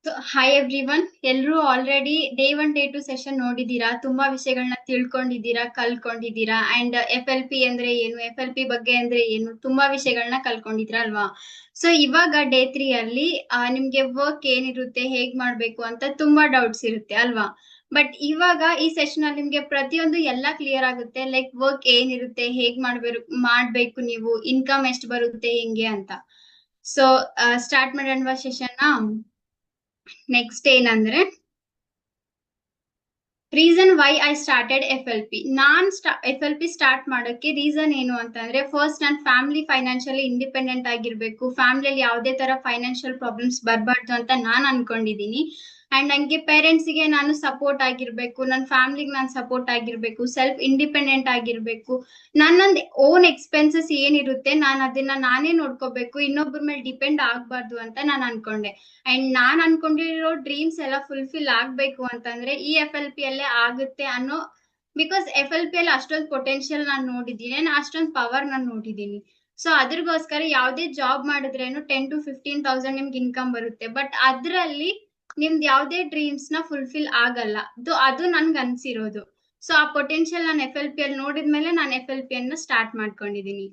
So hi everyone, ಎಲ್ಲರೂ already day 1 day 2 session ನೋಡಿದೀರಾ, ತುಂಬಾ ವಿಷಯಗಳನ್ನ ತಿಳ್ಕೊಂಡಿದ್ದೀರಾ, ಕಲ್ಕೊಂಡಿದ್ದೀರಾ. ಅಂಡ್ FLP ಅಂದ್ರೆ ಏನು, FLP ಬಗ್ಗೆ ಅಂದ್ರೆ ಏನು, ತುಂಬಾ ವಿಷಯಗಳನ್ನ ಕಲ್ಕೊಂಡಿದ್ದೀರಾ ಅಲ್ವಾ. ಸೊ ಇವಾಗ ಡೇ 3 ಅಲ್ಲಿ ನಿಮ್ಗೆ ವರ್ಕ್ ಏನಿರುತ್ತೆ, ಹೇಗ್ ಮಾಡ್ಬೇಕು ಅಂತ ತುಂಬಾ ಡೌಟ್ಸ್ ಇರುತ್ತೆ ಅಲ್ವಾ. ಬಟ್ ಇವಾಗ ಈ ಸೆಷನ್ ಅಲ್ಲಿ ನಿಮ್ಗೆ ಪ್ರತಿಯೊಂದು ಎಲ್ಲ ಕ್ಲಿಯರ್ ಆಗುತ್ತೆ. ಲೈಕ್ ವರ್ಕ್ ಏನಿರುತ್ತೆ, ಹೇಗ್ ಮಾಡ್ಬೇಕು, ನೀವು ಇನ್ಕಮ್ ಎಷ್ಟು ಬರುತ್ತೆ, ಹೆಂಗೆ ಅಂತ. ಸೊ ಸ್ಟಾರ್ಟ್ ಮಾಡೋಣ ಸೆಷನ್. ನೆಕ್ಸ್ಟ್ ಏನಂದ್ರೆ, reason why I started FLP. FLP start ಮಾಡೋಕ್ಕೆ ರೀಸನ್ ಏನು ಅಂತಂದ್ರೆ, ಫಸ್ಟ್ ನಾನು ಫ್ಯಾಮಿಲಿ ಫೈನಾನ್ಷಿಯಲಿ ಇಂಡಿಪೆಂಡೆಂಟ್ ಆಗಿರ್ಬೇಕು, ಫ್ಯಾಮಿಲಿಯಲ್ಲಿ ಯಾವುದೇ ತರ ಫೈನಾನ್ಷಿಯಲ್ ಪ್ರಾಬ್ಲಮ್ಸ್ ಬರಬಾರ್ದು ಅಂತ ನಾನು ಅನ್ಕೊಂಡಿದೀನಿ. ಅಂಡ್ ನಂಗೆ ಪೇರೆಂಟ್ಸ್ಗೆ ನಾನು ಸಪೋರ್ಟ್ ಆಗಿರ್ಬೇಕು, ನನ್ನ ಫ್ಯಾಮಿಲಿಗೆ ನಾನು ಸಪೋರ್ಟ್ ಆಗಿರ್ಬೇಕು, ಸೆಲ್ಫ್ ಇಂಡಿಪೆಂಡೆಂಟ್ ಆಗಿರ್ಬೇಕು. ನನ್ನೊಂದು ಓನ್ ಎಕ್ಸ್ಪೆನ್ಸಸ್ ಏನಿರುತ್ತೆ ನಾನು ಅದನ್ನ ನಾನೇ ನೋಡ್ಕೋಬೇಕು, ಇನ್ನೊಬ್ಬರ ಮೇಲೆ ಡಿಪೆಂಡ್ ಆಗ್ಬಾರ್ದು ಅಂತ ನಾನು ಅನ್ಕೊಂಡೆ. ಅಂಡ್ ನಾನ್ ಅನ್ಕೊಂಡಿರೋ ಡ್ರೀಮ್ಸ್ ಎಲ್ಲ ಫುಲ್ಫಿಲ್ ಆಗ್ಬೇಕು ಅಂತಂದ್ರೆ ಈ FLP ಅಲ್ಲೇ ಆಗುತ್ತೆ ಅನ್ನೋ, ಬಿಕಾಸ್ FLP ಅಲ್ಲಿ ಅಷ್ಟೊಂದು ಪೊಟೆನ್ಶಿಯಲ್ ನಾನು ನೋಡಿದ್ದೀನಿ, ಅಷ್ಟೊಂದು ಪವರ್ ನಾನು ನೋಡಿದ್ದೀನಿ. ಸೊ ಅದ್ರಗೋಸ್ಕರ ಯಾವ್ದೇ ಜಾಬ್ ಮಾಡಿದ್ರೇನು 10 to 15,000 ನಿಮ್ಗೆ ಇನ್ಕಮ್ ಬರುತ್ತೆ. ಬಟ್ ಅದ್ರಲ್ಲಿ ನಿಮ್ದು ಯಾವ್ದೇ ಡ್ರೀಮ್ಸ್ ನ ಫುಲ್ಫಿಲ್ ಆಗಲ್ಲ. ಅದು ನನ್ಗೆ ಅನ್ಸಿರೋದು. ಸೊ ಆ ಪೊಟೆನ್ಶಿಯಲ್ ನಾನು FLP ಅಲ್ಲಿ ನೋಡಿದ್ಮೇಲೆ ನಾನು FLP ಅನ್ನ ಸ್ಟಾರ್ಟ್ ಮಾಡ್ಕೊಂಡಿದೀನಿ.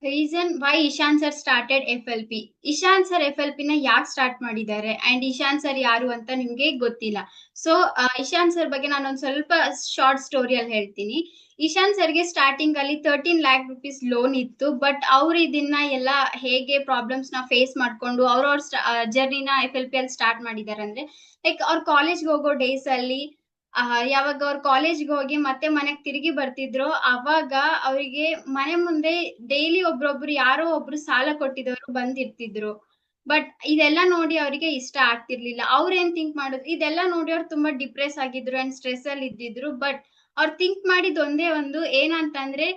Reason why Ishan sir started FLP. Ishan sir FLP ನ ಯಾಕೆ ಸ್ಟಾರ್ಟ್ ಮಾಡಿದ್ದಾರೆ ಅಂಡ್ ಇಶಾನ್ ಸರ್ ಯಾರು ಅಂತ ನಿಮ್ಗೆ ಗೊತ್ತಿಲ್ಲ. ಸೊ ಇಶಾನ್ ಸರ್ ಬಗ್ಗೆ ನಾನು ಒಂದ್ ಸ್ವಲ್ಪ ಶಾರ್ಟ್ ಸ್ಟೋರಿಯಲ್ಲಿ ಹೇಳ್ತೀನಿ. ಇಶಾನ್ ಸರ್ಗೆ ಸ್ಟಾರ್ಟಿಂಗ್ ಅಲ್ಲಿ 13 lakh rupees ಲೋನ್ ಇತ್ತು. ಬಟ್ ಅವ್ರು ಇದನ್ನ ಎಲ್ಲ ಹೇಗೆ ಪ್ರಾಬ್ಲಮ್ಸ್ ನ ಫೇಸ್ ಮಾಡ್ಕೊಂಡು ಅವ್ರವ್ರ ಜರ್ನಿನ FLP ಅಲ್ಲಿ ಸ್ಟಾರ್ಟ್ ಮಾಡಿದ್ದಾರೆ ಅಂದ್ರೆ, ಲೈಕ್ ಅವ್ರ ಕಾಲೇಜ್ಗೆ ಹೋಗೋ ಡೇಸ್ ಅಲ್ಲಿ ಯಾವಾಗ ಅವ್ರ ಕಾಲೇಜ್ಗೆ ಹೋಗಿ ಮತ್ತೆ ಮನೆಗ್ ತಿರುಗಿ ಬರ್ತಿದ್ರು, ಅವಾಗ ಅವರಿಗೆ ಮನೆ ಮುಂದೆ ಡೈಲಿ ಒಬ್ರೊಬ್ರು ಯಾರೋ ಒಬ್ರು ಸಾಲ ಕೊಟ್ಟಿದವರು ಬಂದಿರ್ತಿದ್ರು. ಬಟ್ ಇದೆಲ್ಲ ನೋಡಿ ಅವರಿಗೆ ಇಷ್ಟ ಆಗ್ತಿರ್ಲಿಲ್ಲ. ಅವ್ರ ಏನ್ ಥಿಂಕ್ ಮಾಡಿದ್ರು, ಇದೆಲ್ಲ ನೋಡಿ ಅವ್ರು ತುಂಬಾ ಡಿಪ್ರೆಸ್ ಆಗಿದ್ರು ಅಂಡ್ ಸ್ಟ್ರೆಸ್ ಅಲ್ಲಿ ಇದ್ದಿದ್ರು. ಬಟ್ ಅವ್ರು ಥಿಂಕ್ ಮಾಡಿದ್ ಒಂದೇ ಒಂದು ಏನಂತಂದ್ರೆ,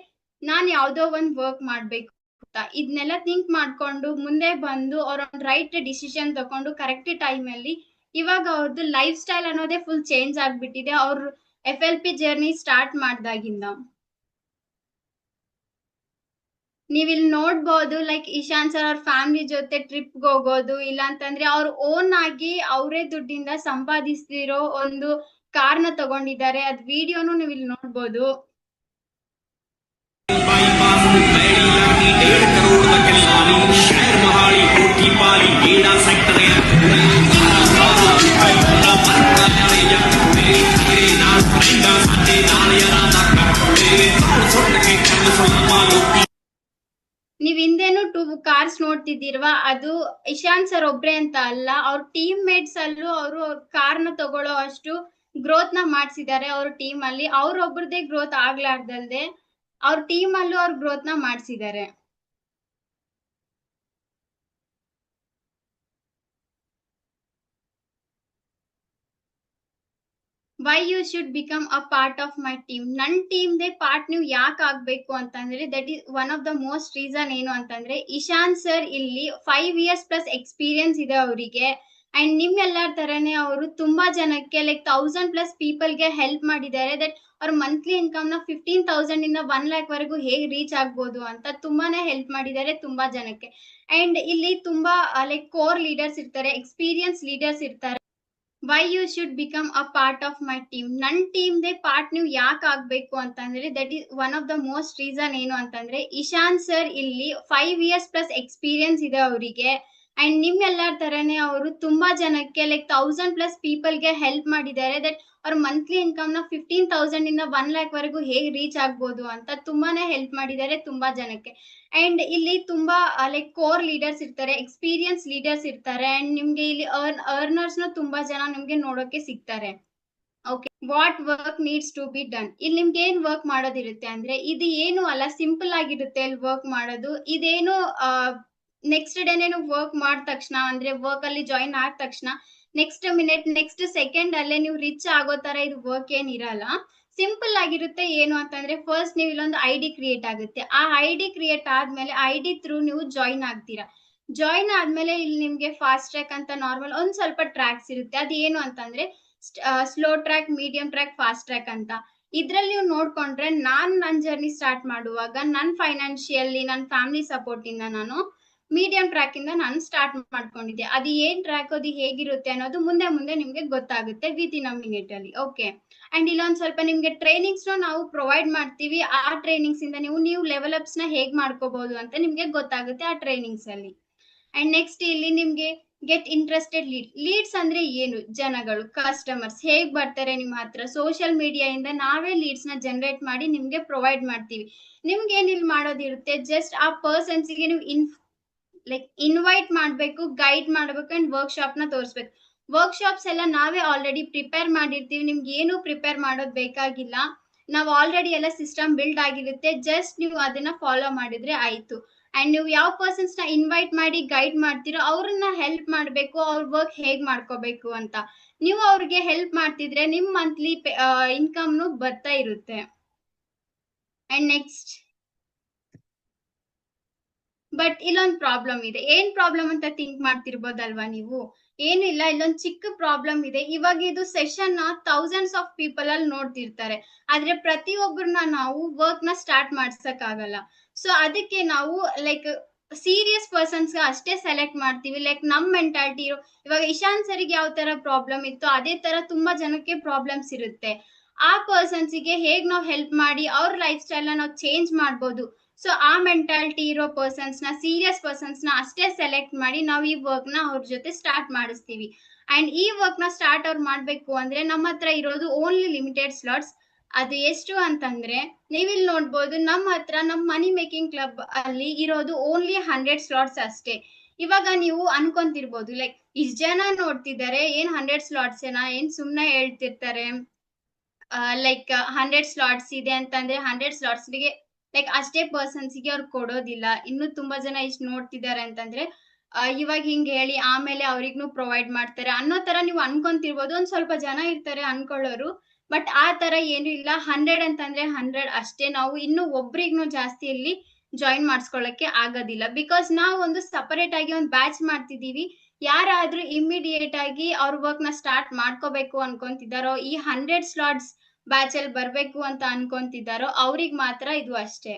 ನಾನ್ ಯಾವ್ದೋ ಒಂದ್ ವರ್ಕ್ ಮಾಡ್ಬೇಕು ಅಂತ. ಇದನ್ನೆಲ್ಲ ಥಿಂಕ್ ಮಾಡ್ಕೊಂಡು ಮುಂದೆ ಬಂದು ಅವ್ರ ರೈಟ್ ಡಿಸಿಷನ್ ತಗೊಂಡು ಕರೆಕ್ಟ್ ಟೈಮ್ ಅಲ್ಲಿ ಇವಾಗ ಅವ್ರದ್ದು ಲೈಫ್ ಸ್ಟೈಲ್ ಅನ್ನೋದೇ ಫುಲ್ ಚೇಂಜ್ ಆಗ್ಬಿಟ್ಟಿದೆ ಅವ್ರ FLP ಜರ್ನಿ ಸ್ಟಾರ್ಟ್ ಮಾಡ್ದಾಗಿಂದ. ನೀವ್ ಇಲ್ಲಿ ನೋಡ್ಬೋದು, ಲೈಕ್ ಇಶಾನ್ ಸರ್ ಅವ್ರ ಫ್ಯಾಮಿಲಿ ಜೊತೆ ಟ್ರಿಪ್ ಹೋಗೋದು, ಇಲ್ಲ ಅಂತಂದ್ರೆ ಅವ್ರ ಓನ್ ಆಗಿ ಅವರೇ ದುಡ್ಡಿಂದ ಸಂಪಾದಿಸ್ತಿರೋ ಒಂದು ಕಾರ್ನ ತಗೊಂಡಿದ್ದಾರೆ. ಅದ್ ವಿಡಿಯೋನು ನೀವ್ ಇಲ್ಲಿ ನೋಡ್ಬೋದು. ನೀವ್ ಹಿಂದೆನು 2 ಕಾರ್ಸ್ ನೋಡ್ತಿದ್ದೀರ್ವಾ, ಅದು ಇಶಾನ್ ಸರ್ ಒಬ್ರೆ ಅಂತ ಅಲ್ಲ, ಅವ್ರ ಟೀಮ್ ಮೇಟ್ಸ್ ಅಲ್ಲೂ ಅವರು ಅವ್ರ ಕಾರ್ನ ತಗೊಳ್ಳೋ ಅಷ್ಟು ಗ್ರೋತ್ ನ ಮಾಡ್ಸಿದ್ದಾರೆ. ಅವ್ರ ಟೀಮ್ ಅಲ್ಲಿ ಅವ್ರೊಬ್ರದೇ ಗ್ರೋತ್ ಆಗ್ಲಾರ್ದಲ್ದೆ ಅವ್ರ ಟೀಮ್ ಅಲ್ಲೂ ಅವ್ರ ಗ್ರೋತ್ ನ ಮಾಡ್ಸಿದ್ದಾರೆ. Why you should become a part of my team. ನನ್ ಟೀಮ್ದೇ ಪಾರ್ಟ್ ನೀವು ಯಾಕೆ ಆಗ್ಬೇಕು ಅಂತಂದ್ರೆ, that is one of the most reason. ಏನು ಅಂತಂದ್ರೆ, ಇಶಾನ್ ಸರ್ ಇಲ್ಲಿ 5 years ಪ್ಲಸ್ ಎಕ್ಸ್ಪೀರಿಯನ್ಸ್ ಇದೆ ಅವರಿಗೆ. ಅಂಡ್ ನಿಮ್ಮೆಲ್ಲರ ತರನೇ ಅವರು ತುಂಬಾ ಜನಕ್ಕೆ ಲೈಕ್ 1000+ ಪೀಪಲ್ಗೆ ಹೆಲ್ಪ್ ಮಾಡಿದ್ದಾರೆ. ದಟ್ ಅವ್ರ ಮಂತ್ಲಿ ಇನ್ಕಮ್ ನ 15,000 ಇಂದ 1 lakh ವರೆಗೂ ಹೇಗ್ ರೀಚ್ ಆಗ್ಬೋದು ಅಂತ ತುಂಬಾನೇ ಹೆಲ್ಪ್ ಮಾಡಿದ್ದಾರೆ ತುಂಬಾ ಜನಕ್ಕೆ. ಅಂಡ್ ಇಲ್ಲಿ ತುಂಬಾ ಲೈಕ್ ಕೋರ್ ಲೀಡರ್ಸ್ ಇರ್ತಾರೆ, ಎಕ್ಸ್ಪೀರಿಯನ್ಸ್ ಲೀಡರ್ಸ್ ಇರ್ತಾರೆ. Why you should become a part of my team. ನನ್ ಟೀಮ್ದೇ ಪಾರ್ಟ್ ನೀವು ಯಾಕೆ ಆಗ್ಬೇಕು ಅಂತಂದ್ರೆ, that is one of the most reason. ಏನು ಅಂತಂದ್ರೆ, ಇಶಾನ್ ಸರ್ ಇಲ್ಲಿ 5 years ಪ್ಲಸ್ ಎಕ್ಸ್ಪೀರಿಯನ್ಸ್ ಇದೆ ಅವರಿಗೆ. ಅಂಡ್ ನಿಮ್ಮೆಲ್ಲರ ತರನೇ ಅವರು ತುಂಬಾ ಜನಕ್ಕೆ ಲೈಕ್ 1000+ ಪೀಪಲ್ಗೆ ಹೆಲ್ಪ್ ಮಾಡಿದ್ದಾರೆ. ದಟ್ ಅವ್ರ ಮಂತ್ಲಿ ಇನ್ಕಮ್ ನ 15,000 ಇಂದ 1 lakh ವರೆಗೂ ಹೇಗ್ ರೀಚ್ ಆಗ್ಬೋದು ಅಂತ ತುಂಬಾನೇ ಹೆಲ್ಪ್ ಮಾಡಿದ್ದಾರೆ ತುಂಬಾ ಜನಕ್ಕೆ. ಅಂಡ್ ಇಲ್ಲಿ ತುಂಬಾ ಲೈಕ್ ಕೋರ್ ಲೀಡರ್ಸ್ ಇರ್ತಾರೆ, ಎಕ್ಸ್ಪೀರಿಯನ್ಸ್ ಲೀಡರ್ಸ್ ಇರ್ತಾರೆ. ಅಂಡ್ ನಿಮ್ಗೆ ಇಲ್ಲಿ ಅರ್ನರ್ಸ್ ನ ತುಂಬಾ ಜನ ನಿಮ್ಗೆ ನೋಡೋಕೆ ಸಿಗ್ತಾರೆ. Okay, what work needs to be done. ಇಲ್ಲಿ ನಿಮ್ಗೆ ಏನ್ ವರ್ಕ್ ಮಾಡೋದಿರುತ್ತೆ ಅಂದ್ರೆ, ಇದು ಏನು ಅಲ್ಲ, ಸಿಂಪಲ್ ಆಗಿರುತ್ತೆ ಇಲ್ಲಿ ವರ್ಕ್ ಮಾಡೋದು. ಇದೇನು ನೆಕ್ಸ್ಟ್ ಡೇನೆ ವರ್ಕ್ ಮಾಡಿದ ತಕ್ಷಣ, ಅಂದ್ರೆ ವರ್ಕ್ ಅಲ್ಲಿ ಜಾಯಿನ್ ಆದ ತಕ್ಷಣ ನೆಕ್ಸ್ಟ್ ಮಿನಿಟ್ ನೆಕ್ಸ್ಟ್ ಸೆಕೆಂಡ್ ಅಲ್ಲೇ ನೀವು ರಿಚ್ ಆಗೋ ತರ ಇದು ವರ್ಕ್ ಏನ್ ಇರಲ್ಲ. ಸಿಂಪಲ್ ಆಗಿರುತ್ತೆ. ಏನು ಅಂತಂದ್ರೆ, ಫಸ್ಟ್ ನೀವು ಇಲ್ಲೊಂದು ID ಕ್ರಿಯೇಟ್ ಆಗುತ್ತೆ. ಆ ID ಕ್ರಿಯೇಟ್ ಆದ್ಮೇಲೆ ID ಥ್ರೂ ನೀವು ಜಾಯಿನ್ ಆಗ್ತೀರಾ. ಜಾಯಿನ್ ಆದ್ಮೇಲೆ ಇಲ್ಲಿ ನಿಮ್ಗೆ ಫಾಸ್ಟ್ ಟ್ರ್ಯಾಕ್ ಅಂತ ನಾರ್ಮಲ್ ಒಂದ್ ಸ್ವಲ್ಪ ಟ್ರ್ಯಾಕ್ಸ್ ಇರುತ್ತೆ. ಅದು ಏನು ಅಂತಂದ್ರೆ, slow track, medium track, fast track ಅಂತ. ಇದ್ರಲ್ಲಿ ನೀವು ನೋಡ್ಕೊಂಡ್ರೆ ನಾನ್ ನನ್ನ ಜರ್ನಿ ಸ್ಟಾರ್ಟ್ ಮಾಡುವಾಗ ನನ್ನ ಫೈನಾನ್ಷಿಯಲಿ ನನ್ನ ಫ್ಯಾಮಿಲಿ ಸಪೋರ್ಟ್ ಇಂದ ನಾನು ಮೀಡಿಯಂ ಟ್ರ್ಯಾಕ್ ಇಂದ ನಾನು ಸ್ಟಾರ್ಟ್ ಮಾಡ್ಕೊಂಡಿದ್ದೆ. ಅದು ಏನ್ ಟ್ರ್ಯಾಕ್, ಅದು ಹೇಗಿರುತ್ತೆ ಅನ್ನೋದು ಮುಂದೆ ಮುಂದೆ ನಿಮ್ಗೆ ಗೊತ್ತಾಗುತ್ತೆ ವಿತ್ ಇನ್ ಅ ಮಿನಿಟ್ ಅಲ್ಲಿ. ಓಕೆ, ಅಂಡ್ ಇಲ್ಲೊಂದ್ ಸ್ವಲ್ಪ ನಿಮ್ಗೆ ಟ್ರೈನಿಂಗ್ಸ್ ನಾವು ಪ್ರೊವೈಡ್ ಮಾಡ್ತೀವಿ. ಆ ಟ್ರೈನಿಂಗ್ಸ್ ಇಂದ ನೀವು ಲೆವೆಲ್ ಅಪ್ಸ್ ನ ಹೇಗ್ ಮಾಡ್ಕೋಬಹುದು ಅಂತ ನಿಮ್ಗೆ ಗೊತ್ತಾಗುತ್ತೆ ಆ ಟ್ರೈನಿಂಗ್ಸ್ ಅಲ್ಲಿ. ಅಂಡ್ ನೆಕ್ಸ್ಟ್ ಇಲ್ಲಿ ನಿಮ್ಗೆ ಗೆಟ್ ಇಂಟ್ರೆಸ್ಟೆಡ್ ಲೀಡ್ಸ್ ಅಂದ್ರೆ ಏನು, ಜನಗಳು, ಕಸ್ಟಮರ್ಸ್ ಹೇಗ್ ಬರ್ತಾರೆ ನಿಮ್ಮ ಹತ್ರ. ಸೋಷಿಯಲ್ ಮೀಡಿಯಾ ಇಂದ ನಾವೇ ಲೀಡ್ಸ್ ನ ಜನರೇಟ್ ಮಾಡಿ ನಿಮ್ಗೆ ಪ್ರೊವೈಡ್ ಮಾಡ್ತೀವಿ. ನಿಮ್ಗೆ ಏನಿಲ್ ಮಾಡೋದಿರುತ್ತೆ, ಜಸ್ಟ್ ಆ ಪರ್ಸನ್ಸ್ ಗೆ ನೀವು ಇನ್ವೈಟ್ ಮಾಡ್ಬೇಕು, ಗೈಡ್ ಮಾಡ್ಬೇಕು ಅಂಡ್ ವರ್ಕ್ಶಾಪ್ ನ ತೋರಿಸ್ಬೇಕು. ವರ್ಕ್ಶಾಪ್ಸ್ ಎಲ್ಲ ನಾವೇ ಆಲ್ರೆಡಿ ಪ್ರಿಪೇರ್ ಮಾಡಿರ್ತೀವಿ, ನಿಮ್ಗೆ ಏನು ಪ್ರಿಪೇರ್ ಮಾಡೋದ್ ಬೇಕಾಗಿಲ್ಲ. ನಾವು ಆಲ್ರೆಡಿ ಎಲ್ಲ ಸಿಸ್ಟಮ್ ಬಿಲ್ಡ್ ಆಗಿರುತ್ತೆ, ಜಸ್ಟ್ ನೀವು ಅದನ್ನ ಫಾಲೋ ಮಾಡಿದ್ರೆ ಆಯ್ತು. ಅಂಡ್ ನೀವು ಯಾವ ಪರ್ಸನ್ಸ್ ನ ಇನ್ವೈಟ್ ಮಾಡಿ ಗೈಡ್ ಮಾಡ್ತೀರೋ ಅವ್ರನ್ನ ಹೆಲ್ಪ್ ಮಾಡ್ಬೇಕು, ಅವ್ರ ವರ್ಕ್ ಹೇಗ್ ಮಾಡ್ಕೋಬೇಕು ಅಂತ. ನೀವು ಅವ್ರಿಗೆ ಹೆಲ್ಪ್ ಮಾಡ್ತಿದ್ರೆ ನಿಮ್ ಮಂತ್ಲಿ ಇನ್ಕಮ್ ಬರ್ತಾ ಇರುತ್ತೆ. ಅಂಡ್ ನೆಕ್ಸ್ಟ್, ಬಟ್ ಇಲ್ಲೊಂದ್ ಪ್ರಾಬ್ಲಮ್ ಇದೆ. ಏನ್ ಪ್ರಾಬ್ಲಮ್ ಅಂತ ಥಿಂಕ್ ಮಾಡ್ತಿರ್ಬೋದಲ್ವಾ ನೀವು? ಏನಿಲ್ಲ, ಇಲ್ಲೊಂದ್ ಚಿಕ್ಕ ಪ್ರಾಬ್ಲಮ್ ಇದೆ. ಇವಾಗ ಇದು ಸೆಷನ್ ನ ಥೌಸಂಡ್ಸ್ ಆಫ್ ಪೀಪಲ್ ಅಲ್ಲಿ ನೋಡ್ತಿರ್ತಾರೆ, ಆದ್ರೆ ಪ್ರತಿಯೊಬ್ಬರನ್ನ ನಾವು ವರ್ಕ್ ನ ಸ್ಟಾರ್ಟ್ ಮಾಡ್ಸಕ್ ಆಗಲ್ಲ. ಸೊ ಅದಕ್ಕೆ ನಾವು ಸೀರಿಯಸ್ ಪರ್ಸನ್ಸ್ ಅಷ್ಟೇ ಸೆಲೆಕ್ಟ್ ಮಾಡ್ತೀವಿ. ನಮ್ ಮೆಂಟಾಲಿಟಿ ಇವಾಗ ಇಶಾನ್ ಸರಿಗೆ ಯಾವ ತರ ಪ್ರಾಬ್ಲಮ್ ಇತ್ತು ಅದೇ ತರ ತುಂಬಾ ಜನಕ್ಕೆ ಪ್ರಾಬ್ಲಮ್ಸ್ ಇರುತ್ತೆ. ಆ ಪರ್ಸನ್ಸ್ ಗೆ ಹೇಗ್ ನಾವು ಹೆಲ್ಪ್ ಮಾಡಿ ಅವ್ರ ಲೈಫ್ ಸ್ಟೈಲ್ ನ ನಾವು ಚೇಂಜ್ ಮಾಡ್ಬೋದು. ಸೊ ಆ ಮೆಂಟಾಲಿಟಿ ಇರೋ ಪರ್ಸನ್ಸ್ ನ, ಸೀರಿಯಸ್ ಪರ್ಸನ್ಸ್ ನ ಅಷ್ಟೇ ಸೆಲೆಕ್ಟ್ ಮಾಡಿ ನಾವು ಈ ವರ್ಕ್ ನ ಅವ್ರ ಜೊತೆ ಸ್ಟಾರ್ಟ್ ಮಾಡಿಸ್ತೀವಿ. ಅಂಡ್ ಈ ವರ್ಕ್ ನ ಸ್ಟಾರ್ಟ್ ಅವ್ರು ಮಾಡ್ಬೇಕು ಅಂದ್ರೆ ನಮ್ಮ ಹತ್ರ ಇರೋದು ಓನ್ಲಿ ಲಿಮಿಟೆಡ್ ಸ್ಲಾಟ್ಸ್. ಅದು ಎಷ್ಟು ಅಂತಂದ್ರೆ ನೀವಿಲ್ಲಿ ನೋಡ್ಬೋದು, ನಮ್ಮ ಹತ್ರ ನಮ್ ಮನಿ ಮೇಕಿಂಗ್ ಕ್ಲಬ್ ಅಲ್ಲಿ ಇರೋದು ಓನ್ಲಿ 100 ಸ್ಲಾಟ್ಸ್ ಅಷ್ಟೇ. ಇವಾಗ ನೀವು ಅನ್ಕೊಂತಿರ್ಬೋದು ಇಷ್ಟ್ ಜನ ನೋಡ್ತಿದ್ದಾರೆ, ಏನ್ 100 ಸ್ಲಾಟ್ಸ್ ಏನ್ ಸುಮ್ನೆ ಹೇಳ್ತಿರ್ತಾರೆ. 100 ಸ್ಲಾಟ್ಸ್ ಇದೆ ಅಂತಂದ್ರೆ 100 ಸ್ಲಾಟ್ಸ್ ಗೆ ಅಷ್ಟೇ ಪರ್ಸನ್ಸ್ ಗೆ ಅವ್ರು ಕೊಡೋದಿಲ್ಲ. ಇನ್ನು ತುಂಬಾ ಜನ ಇಷ್ಟ ನೋಡ್ತಿದ್ದಾರೆ ಅಂತಂದ್ರೆ ಇವಾಗ ಹಿಂಗ್ ಹೇಳಿ ಆಮೇಲೆ ಅವ್ರಿಗ್ನು ಪ್ರೊವೈಡ್ ಮಾಡ್ತಾರೆ ಅನ್ನೋ ತರ ನೀವು ಅನ್ಕೊಂತಿರ್ಬೋದು. ಒಂದ್ ಸ್ವಲ್ಪ ಜನ ಇರ್ತಾರೆ ಅನ್ಕೊಳ್ಳೋರು, ಬಟ್ ಆ ತರ ಏನು ಇಲ್ಲ. 100 ಅಂತಂದ್ರೆ 100 ಅಷ್ಟೇ. ನಾವು ಇನ್ನು ಒಬ್ರಿಗ್ನು ಜಾಸ್ತಿ ಇಲ್ಲಿ ಜಾಯಿನ್ ಮಾಡಿಸ್ಕೊಳ್ಳಕ್ಕೆ ಆಗೋದಿಲ್ಲ, ಬಿಕಾಸ್ ನಾವು ಒಂದು ಸಪರೇಟ್ ಆಗಿ ಒಂದು ಬ್ಯಾಚ್ ಮಾಡ್ತಿದೀವಿ. ಯಾರಾದ್ರೂ ಇಮಿಡಿಯೇಟ್ ಆಗಿ ಅವ್ರ ವರ್ಕ್ ನ ಸ್ಟಾರ್ಟ್ ಮಾಡ್ಕೋಬೇಕು ಅನ್ಕೊಂತಿದ್ದಾರೋ, ಈ 100 ಸ್ಲಾಟ್ಸ್ ಬ್ಯಾಚ್ ಅಲ್ಲಿ ಬರ್ಬೇಕು ಅಂತ ಅನ್ಕೊಂತಿದ್ದಾರೋ ಅವ್ರಿಗೆ ಮಾತ್ರ ಇದು ಅಷ್ಟೇ.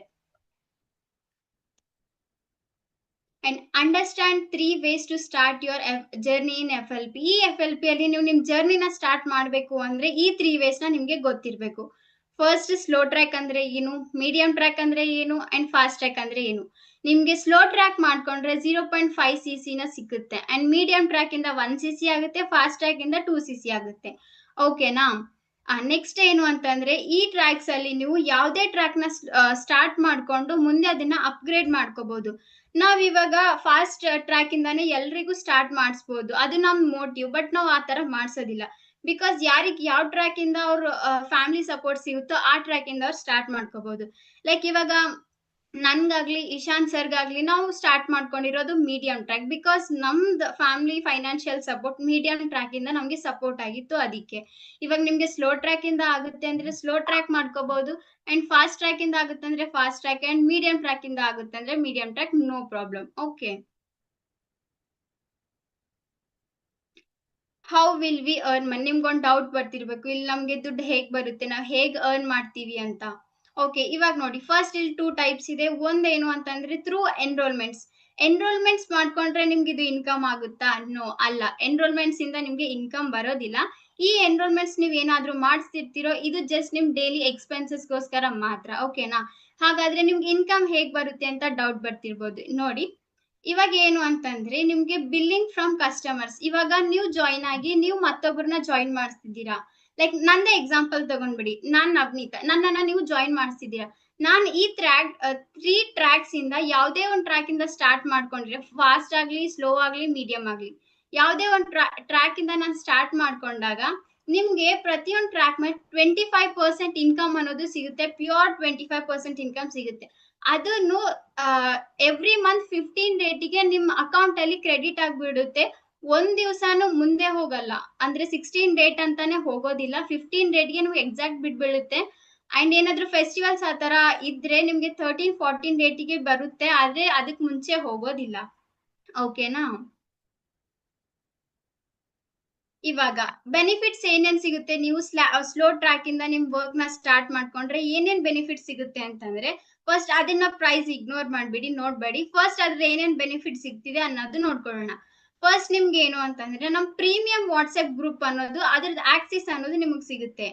And understand 3 ways to start your journey in FLP. ಈ FLP ಅಲ್ಲಿ ನೀವು ನಿಮ್ ಜರ್ನಿನ ಸ್ಟಾರ್ಟ್ ಮಾಡ್ಬೇಕು ಅಂದ್ರೆ ಈ 3 ways ನ ನಿಮ್ಗೆ ಗೊತ್ತಿರ್ಬೇಕು. ಫಸ್ಟ್, ಸ್ಲೋ ಟ್ರ್ಯಾಕ್ ಅಂದ್ರೆ ಏನು, ಮೀಡಿಯಂ ಟ್ರ್ಯಾಕ್ ಅಂದ್ರೆ ಏನು, ಅಂಡ್ ಫಾಸ್ಟ್ ಟ್ರ್ಯಾಕ್ ಅಂದ್ರೆ ಏನು. ನಿಮ್ಗೆ ಸ್ಲೋ ಟ್ರ್ಯಾಕ್ ಮಾಡ್ಕೊಂಡ್ರೆ 0.5 cc ನ ಸಿಗುತ್ತೆ, ಅಂಡ್ ಮೀಡಿಯಂ ಟ್ರ್ಯಾಕ್ ಇಂದ 1 cc ಆಗುತ್ತೆ, ಫಾಸ್ಟ್ ಟ್ರ್ಯಾಕ್ ಇಂದ 2 cc ಆಗುತ್ತೆ. ಓಕೆನಾ? ನೆಕ್ಸ್ಟ್ ಏನು ಅಂತಂದ್ರೆ ಈ ಟ್ರ್ಯಾಕ್ಸ್ ಅಲ್ಲಿ ನೀವು ಯಾವ್ದೇ ಟ್ರ್ಯಾಕ್ ನ ಸ್ಟಾರ್ಟ್ ಮಾಡ್ಕೊಂಡು ಮುಂದೆ ಅದನ್ನ ಅಪ್ಗ್ರೇಡ್ ಮಾಡ್ಕೋಬಹುದು. ನಾವ್ ಇವಾಗ ಫಾಸ್ಟ್ ಟ್ರ್ಯಾಕ್ ಇಂದಾನೆ ಎಲ್ರಿಗೂ ಸ್ಟಾರ್ಟ್ ಮಾಡಿಸ್ಬೋದು, ಅದು ನಮ್ ಮೋಟಿವ್. ಬಟ್ ನಾವು ಆ ತರ ಮಾಡ್ಸೋದಿಲ್ಲ, ಬಿಕಾಸ್ ಯಾರಿಗ್ ಯಾವ ಟ್ರ್ಯಾಕ್ ಇಂದ ಅವ್ರ ಫ್ಯಾಮಿಲಿ ಸಪೋರ್ಟ್ ಸಿಗುತ್ತೋ ಆ ಟ್ರ್ಯಾಕ್ ಇಂದ ಅವ್ರು ಸ್ಟಾರ್ಟ್ ಮಾಡ್ಕೋಬಹುದು. ಇವಾಗ ನನ್ಗಾಗ್ಲಿ ಇಶಾನ್ ಸರ್ಗಾಗ್ಲಿ ನಾವು ಸ್ಟಾರ್ಟ್ ಮಾಡ್ಕೊಂಡಿರೋದು ಮೀಡಿಯಂ ಟ್ರ್ಯಾಕ್, ಬಿಕಾಸ್ ನಮ್ದು family financial support medium track ಇಂದ ನಮ್ಗೆ ಸಪೋರ್ಟ್ ಆಗಿತ್ತು. ಅದಕ್ಕೆ ಇವಾಗ ನಿಮ್ಗೆ ಸ್ಲೋ ಟ್ರ್ಯಾಕ್ ಇಂದ ಆಗುತ್ತೆ ಅಂದ್ರೆ ಸ್ಲೋ ಟ್ರ್ಯಾಕ್ ಮಾಡ್ಕೋಬಹುದು, ಅಂಡ್ ಫಾಸ್ಟ್ ಟ್ರ್ಯಾಕ್ ಇಂದ ಆಗುತ್ತೆ ಅಂದ್ರೆ fast track, and medium track ಇಂದ ಆಗುತ್ತೆ ಅಂದ್ರೆ medium track, no problem. Okay, how will we earn money? ನಿಮ್ಗೊಂದು ಡೌಟ್ ಬರ್ತಿರ್ಬೇಕು, ಇಲ್ಲಿ ನಮ್ಗೆ ದುಡ್ಡು ಹೇಗ್ ಬರುತ್ತೆ, ನಾವ್ ಹೇಗ್ ಅರ್ನ್ ಮಾಡ್ತೀವಿ ಅಂತ. ಓಕೆ, ಇವಾಗ ನೋಡಿ, ಫಸ್ಟ್ ಇಲ್ಲಿ 2 ಟೈಪ್ಸ್ ಇದೆ. ಒಂದೇನು ಅಂತಂದ್ರೆ ಥ್ರೂ ಎನ್ರೋಲ್ಮೆಂಟ್ಸ್. ಎನ್ರೋಲ್ಮೆಂಟ್ಸ್ ಮಾಡ್ಕೊಂಡ್ರೆ ನಿಮ್ಗೆ ಇದು ಇನ್ಕಮ್ ಆಗುತ್ತಾ? ನೋ, ಅಲ್ಲ. ಎನ್ರೋಲ್ಮೆಂಟ್ಸ್ ಇಂದ ನಿಮ್ಗೆ ಇನ್ಕಮ್ ಬರೋದಿಲ್ಲ. ಈ ಎನ್ರೋಲ್ಮೆಂಟ್ಸ್ ನೀವ್ ಏನಾದ್ರೂ ಮಾಡಿಸ್ತಿರ್ತಿರೋ ಇದು ಜಸ್ಟ್ ನಿಮ್ ಡೈಲಿ ಎಕ್ಸ್ಪೆನ್ಸಸ್ ಗೋಸ್ಕರ ಮಾತ್ರ. ಓಕೆನಾ? ಹಾಗಾದ್ರೆ ನಿಮ್ಗೆ ಇನ್ಕಮ್ ಹೇಗ್ ಬರುತ್ತೆ ಅಂತ ಡೌಟ್ ಬರ್ತಿರ್ಬೋದು. ನೋಡಿ, ಇವಾಗ ಏನು ಅಂತಂದ್ರೆ ನಿಮ್ಗೆ ಬಿಲ್ಲಿಂಗ್ ಫ್ರಮ್ ಕಸ್ಟಮರ್ಸ್. ಇವಾಗ ನೀವು ಜಾಯಿನ್ ಆಗಿ ನೀವು ಮತ್ತೊಬ್ಬರನ್ನ ಜಾಯಿನ್ ಮಾಡಿಸ್ತಿದ್ದೀರಾ. ನಂದೇ ಎಕ್ಸಾಂಪಲ್ ತಗೊಂಡ್ಬಿಡಿ, ನಾನ್ ನವನೀತ, ನನ್ನನ್ನ ನೀವು ಜಾಯಿನ್ ಮಾಡಿಸ್ತಿದ್ದೀರಾ. ನಾನು ಈ 3 ಟ್ರ್ಯಾಕ್ಸ್ ಇಂದ ಯಾವ್ದೇ ಒಂದು ಟ್ರ್ಯಾಕ್ ಇಂದ ಸ್ಟಾರ್ಟ್ ಮಾಡ್ಕೊಂಡ್ರೆ, ಫಾಸ್ಟ್ ಆಗ್ಲಿ, ಸ್ಲೋ ಆಗ್ಲಿ, ಮೀಡಿಯಂ ಆಗ್ಲಿ, ಯಾವ್ದೇ ಒಂದು ಟ್ರ್ಯಾಕ್ ಇಂದ ನಾನು ಸ್ಟಾರ್ಟ್ ಮಾಡ್ಕೊಂಡಾಗ ನಿಮ್ಗೆ ಪ್ರತಿಯೊಂದು ಟ್ರ್ಯಾಕ್ ಮೇಲೆ 25% ಇನ್ಕಮ್ ಅನ್ನೋದು ಸಿಗುತ್ತೆ. ಪ್ಯೂರ್ 25% ಇನ್ಕಮ್ ಸಿಗುತ್ತೆ. ಅದನ್ನು ಎವ್ರಿ ಮಂತ್ 15 ಡೇಟಿಗೆ ನಿಮ್ಮ ಅಕೌಂಟ್ ಅಲ್ಲಿ ಕ್ರೆಡಿಟ್ ಆಗ್ಬಿಡುತ್ತೆ. ಒಂದ್ ದಿವಸಾನು ಮುಂದೆ ಹೋಗಲ್ಲ, ಅಂದ್ರೆ 16 ಡೇಟ್ ಅಂತಾನೆ ಹೋಗೋದಿಲ್ಲ. 15 ಡೇಟ್ಗೆ ನಿಮ್ಗೆ ಎಕ್ಸಾಕ್ಟ್ ಬಿಟ್ಬಿಡುತ್ತೆ. ಅಂಡ್ ಏನಾದ್ರೂ ಫೆಸ್ಟಿವಲ್ಸ್ ಆ ತರ ಇದ್ರೆ ನಿಮ್ಗೆ 13, 14 ಡೇಟಿಗೆ ಬರುತ್ತೆ, ಆದ್ರೆ ಅದಕ್ ಮುಂಚೆ ಹೋಗೋದಿಲ್ಲ. ಓಕೆನಾ? ಇವಾಗ ಬೆನಿಫಿಟ್ಸ್ ಏನೇನ್ ಸಿಗುತ್ತೆ, ನೀವು ಸ್ಲೋ ಟ್ರ್ಯಾಕ್ ಇಂದ ನಿಮ್ ವರ್ಕ್ ನ ಸ್ಟಾರ್ಟ್ ಮಾಡ್ಕೊಂಡ್ರೆ ಏನೇನ್ ಬೆನಿಫಿಟ್ ಸಿಗುತ್ತೆ ಅಂತಂದ್ರೆ, ಫಸ್ಟ್ ಅದನ್ನ ಪ್ರೈಸ್ ಇಗ್ನೋರ್ ಮಾಡ್ಬಿಡಿ, ನೋಡ್ಬೇಡಿ. ಫಸ್ಟ್ ಅದ್ರ ಏನೇನ್ ಬೆನಿಫಿಟ್ ಸಿಗ್ತಿದೆ ಅನ್ನೋದು ನೋಡ್ಕೊಳ್ಳೋಣ. ಫಸ್ಟ್ ನಿಮ್ಗೆ ಏನು ಅಂತಂದ್ರೆ, ನಮ್ ಪ್ರೀಮಿಯಂ ವಾಟ್ಸ್ಆಪ್ ಗ್ರೂಪ್ ಅನ್ನೋದು ಅದ್ರದ್ದು ಆಕ್ಸಿಸ್ ಅನ್ನೋದು ನಿಮಗೆ ಸಿಗುತ್ತೆ.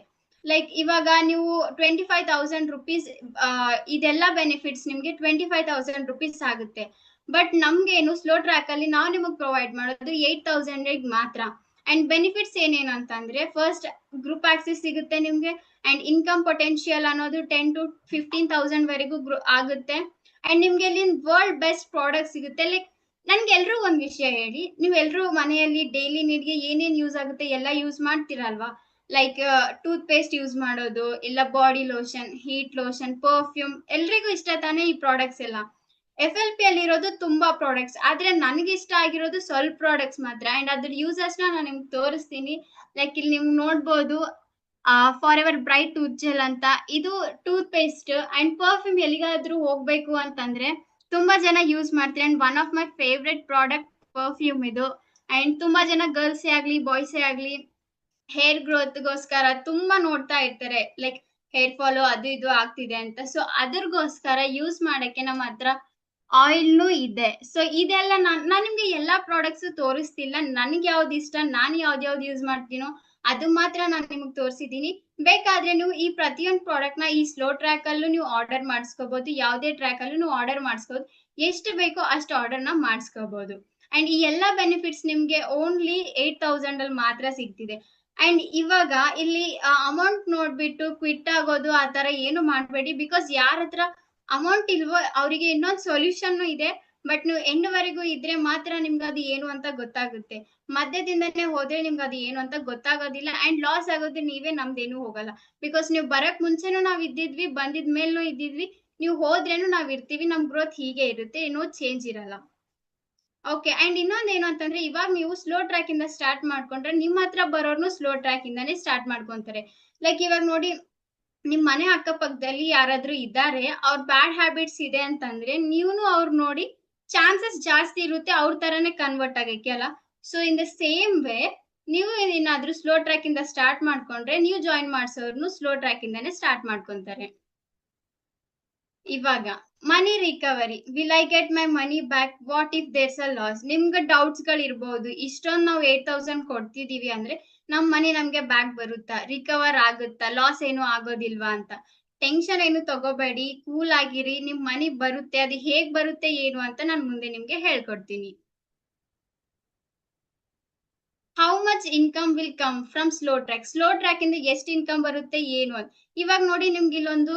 ಲೈಕ್ ಇವಾಗ ನೀವು 25,000 rupees ಇದೆಲ್ಲ ಬೆನಿಫಿಟ್ಸ್ ನಿಮ್ಗೆ 25,000 rupees ಆಗುತ್ತೆ. ಬಟ್ ನಮ್ಗೇನು ಸ್ಲೋ ಟ್ರ್ಯಾಕ್ ಅಲ್ಲಿ ನಾವು ನಿಮಗೆ ಪ್ರೊವೈಡ್ ಮಾಡೋದು 8,000 ಮಾತ್ರ. ಅಂಡ್ ಬೆನಿಫಿಟ್ಸ್ ಏನೇನು ಅಂತಂದ್ರೆ, ಫಸ್ಟ್ ಗ್ರೂಪ್ ಆಕ್ಸಿಸ್ ಸಿಗುತ್ತೆ ನಿಮ್ಗೆ, ಅಂಡ್ ಇನ್ಕಮ್ ಪೊಟೆನ್ಶಿಯಲ್ ಅನ್ನೋದು 10,000 to 15,000 ವರೆಗೂ ಆಗುತ್ತೆ. ಅಂಡ್ ನಿಮ್ಗೆ ಇಲ್ಲಿ ವರ್ಲ್ಡ್ ಬೆಸ್ಟ್ ಪ್ರಾಡಕ್ಟ್ ಸಿಗುತ್ತೆ. ಲೈಕ್ ನನ್ಗೆ ಎಲ್ರು ಒಂದ್ ವಿಷಯ ಹೇಳಿ, ನೀವ್ ಎಲ್ರು ಮನೆಯಲ್ಲಿ ಡೈಲಿ ನೀಡ್ಗೆ ಏನೇನ್ ಯೂಸ್ ಆಗುತ್ತೆ ಎಲ್ಲ ಯೂಸ್ ಮಾಡ್ತೀರಲ್ವಾ? ಲೈಕ್ ಟೂತ್ ಪೇಸ್ಟ್ ಯೂಸ್ ಮಾಡೋದು, ಇಲ್ಲ body lotion, heat lotion, perfume, ಎಲ್ರಿಗೂ ಇಷ್ಟ ತಾನೇ ಈ ಪ್ರಾಡಕ್ಟ್ಸ್ ಎಲ್ಲ. FLP ಅಲ್ಲಿ ಇರೋದು ತುಂಬಾ ಪ್ರಾಡಕ್ಟ್ಸ್, ಆದ್ರೆ ನನಗೆ ಇಷ್ಟ ಆಗಿರೋದು ಸ್ವಲ್ಪ ಪ್ರಾಡಕ್ಟ್ಸ್ ಮಾತ್ರ. ಅಂಡ್ ಅದ್ರ ಯೂಸರ್ಸ್ ನಾನು ನಿಮ್ಗೆ ತೋರಿಸ್ತೀನಿ. ಲೈಕ್ ಇಲ್ಲಿ ನೀವು ನೋಡ್ಬೋದು, for ever bright tooth gel ಅಂತ, ಇದು ಟೂತ್ ಪೇಸ್ಟ್. ಅಂಡ್ ಪರ್ಫ್ಯೂಮ್ ಎಲ್ಲಿಗಾದ್ರೂ ಹೋಗ್ಬೇಕು ಅಂತಂದ್ರೆ ತುಂಬಾ ಜನ ಯೂಸ್ ಮಾಡ್ತಾರೆ. And one of my favourite product perfume ಇದು. ಅಂಡ್ ತುಂಬಾ ಜನ ಗರ್ಲ್ಸೇ ಆಗ್ಲಿ ಬಾಯ್ಸೇ ಆಗ್ಲಿ ಹೇರ್ ಗ್ರೋತ್ಗೋಸ್ಕರ ತುಂಬಾ ನೋಡ್ತಾ ಇರ್ತಾರೆ, ಲೈಕ್ ಹೇರ್ ಫಾಲು ಅದು ಇದು ಆಗ್ತಿದೆ ಅಂತ. ಸೊ ಅದ್ರಗೋಸ್ಕರ ಯೂಸ್ ಮಾಡಕ್ಕೆ ನಮ್ಮ ಹತ್ರ ಆಯಿಲ್ನು ಇದೆ. ಸೊ ಇದೆಲ್ಲ ನಾನು ನಿಮ್ಗೆ ಎಲ್ಲಾ ಪ್ರಾಡಕ್ಟ್ಸ್ ತೋರಿಸ್ತಿಲ್ಲ. ನನ್ಗೆ ಯಾವ್ದು ಇಷ್ಟ, ನಾನು ಯಾವ್ದು ಯೂಸ್ ಮಾಡ್ತೀನೋ ಅದು ಮಾತ್ರ ನಾನು ನಿಮಗೆ ತೋರಿಸಿದೀನಿ. ಬೇಕಾದ್ರೆ ನೀವು ಈ ಪ್ರತಿಯೊಂದು ಪ್ರಾಡಕ್ಟ್ ನ ಈ ಸ್ಲೋ ಟ್ರ್ಯಾಕ್ ಅಲ್ಲೂ ನೀವು ಆರ್ಡರ್ ಮಾಡಿಸ್ಕೋಬಹುದು, ಯಾವುದೇ ಟ್ರ್ಯಾಕ್ ಅಲ್ಲೂ ನೀವು ಆರ್ಡರ್ ಮಾಡಿಸ್ಕೋಬಹುದು. ಎಷ್ಟು ಬೇಕೋ ಅಷ್ಟು ಆರ್ಡರ್ ನ ಮಾಡಿಸ್ಕೋಬಹುದು. ಅಂಡ್ ಈ ಎಲ್ಲಾ ಬೆನಿಫಿಟ್ಸ್ ನಿಮ್ಗೆ ಓನ್ಲಿ 8,000 ಅಲ್ಲಿ ಮಾತ್ರ ಸಿಗ್ತಿದೆ. ಅಂಡ್ ಇವಾಗ ಇಲ್ಲಿ ಅಮೌಂಟ್ ನೋಡ್ಬಿಟ್ಟು ಕ್ವಿಟ್ ಆಗೋದು ಆ ತರ ಏನು ಮಾಡ್ಬೇಡಿ. ಬಿಕಾಸ್ ಯಾರ ಹತ್ರ ಅಮೌಂಟ್ ಇಲ್ವೋ ಅವರಿಗೆ ಇನ್ನೊಂದು ಸೊಲ್ಯೂಷನ್ ಇದೆ. ಬಟ್ ನೀವು ಎಂಡ್ ವರೆಗೂ ಇದ್ರೆ ಮಾತ್ರ ನಿಮ್ಗೆ ಅದು ಏನು ಅಂತ ಗೊತ್ತಾಗುತ್ತೆ. ಮಧ್ಯದಿಂದನೇ ಹೋದ್ರೆ ನಿಮ್ಗೆ ಅದು ಏನು ಅಂತ ಗೊತ್ತಾಗೋದಿಲ್ಲ. ಅಂಡ್ ಲಾಸ್ ಆಗೋದು ನೀವೇ, ನಮ್ದೇನು ಹೋಗಲ್ಲ. ಬಿಕಾಸ್ ನೀವು ಬರಕ್ ಮುಂಚೆನೂ ನಾವ್ ಇದ್ದಿದ್ವಿ, ಬಂದಿದ್ ಮೇಲೂ ಇದ್ದಿದ್ವಿ, ನೀವು ಹೋದ್ರೇನು ನಾವ್ ಇರ್ತೀವಿ. ನಮ್ ಗ್ರೋತ್ ಹೀಗೆ ಇರುತ್ತೆ, ಏನೋ ಚೇಂಜ್ ಇರಲ್ಲ. ಓಕೆ. ಅಂಡ್ ಇನ್ನೊಂದ್ ಏನು ಅಂತಂದ್ರೆ, ಇವಾಗ ನೀವು ಸ್ಲೋ ಟ್ರ್ಯಾಕ್ ಇಂದ ಸ್ಟಾರ್ಟ್ ಮಾಡ್ಕೊಂಡ್ರೆ ನಿಮ್ಮ ಹತ್ರ ಬರೋರ್ನು ಸ್ಲೋ ಟ್ರ್ಯಾಕ್ ಇಂದಾನೇ ಸ್ಟಾರ್ಟ್ ಮಾಡ್ಕೊಂತಾರೆ. ಲೈಕ್ ಇವಾಗ ನೋಡಿ, ನಿಮ್ ಮನೆ ಅಕ್ಕಪಕ್ಕದಲ್ಲಿ ಯಾರಾದ್ರೂ ಇದ್ದಾರೆ, ಅವ್ರ ಬ್ಯಾಡ್ ಹ್ಯಾಬಿಟ್ಸ್ ಇದೆ ಅಂತಂದ್ರೆ ನೀವು ಅವ್ರ ನೋಡಿ ಚಾನ್ಸಸ್ ಜಾಸ್ತಿ ಇರುತ್ತೆ ಅವ್ರ ತರಾನೇ ಕನ್ವರ್ಟ್ ಆಗಕ್ಕೆ ಅಲ್ಲ. So in the same way, ನೀವು ಏನಾದ್ರೂ ಸ್ಲೋ ಟ್ರ್ಯಾಕ್ ಇಂದ ಸ್ಟಾರ್ಟ್ ಮಾಡ್ಕೊಂಡ್ರೆ ನೀವು ಜಾಯಿನ್ ಮಾಡ್ಸೋರ್ನು ಸ್ಲೋ ಟ್ರ್ಯಾಕ್ ಇಂದಾನೆ ಸ್ಟಾರ್ಟ್ ಮಾಡ್ಕೊಂತಾರೆ. ಇವಾಗ money recovery, will I get my money back, what if there's a loss? ನಿಮ್ಗೆ ಡೌಟ್ಸ್ ಗಳು ಇರ್ಬೋದು, ಇಷ್ಟೊಂದು ನಾವು 8,000 ಕೊಡ್ತಿದೀವಿ ಅಂದ್ರೆ ನಮ್ ಮನಿ ನಮ್ಗೆ ಬ್ಯಾಕ್ ಬರುತ್ತಾ, ರಿಕವರ್ ಆಗುತ್ತಾ, ಲಾಸ್ ಏನು ಆಗೋದಿಲ್ವಾ ಅಂತ. ಟೆನ್ಷನ್ ಏನು ತಗೋಬೇಡಿ, ಕೂಲ್ ಆಗಿರಿ. ನಿಮ್ ಮನಿ ಬರುತ್ತೆ. ಅದು ಹೇಗ್ ಬರುತ್ತೆ ಏನು ಅಂತ ನಾನು ಮುಂದೆ ನಿಮ್ಗೆ ಹೇಳ್ಕೊಡ್ತೀನಿ. How much income will come from slow track? Slow track ಇಂದ ಎಷ್ಟು ಇನ್ಕಮ್ ಬರುತ್ತೆ ಏನು ಅಂತ ಇವಾಗ ನೋಡಿ. ನಿಮ್ಗೆ ಇಲ್ಲೊಂದು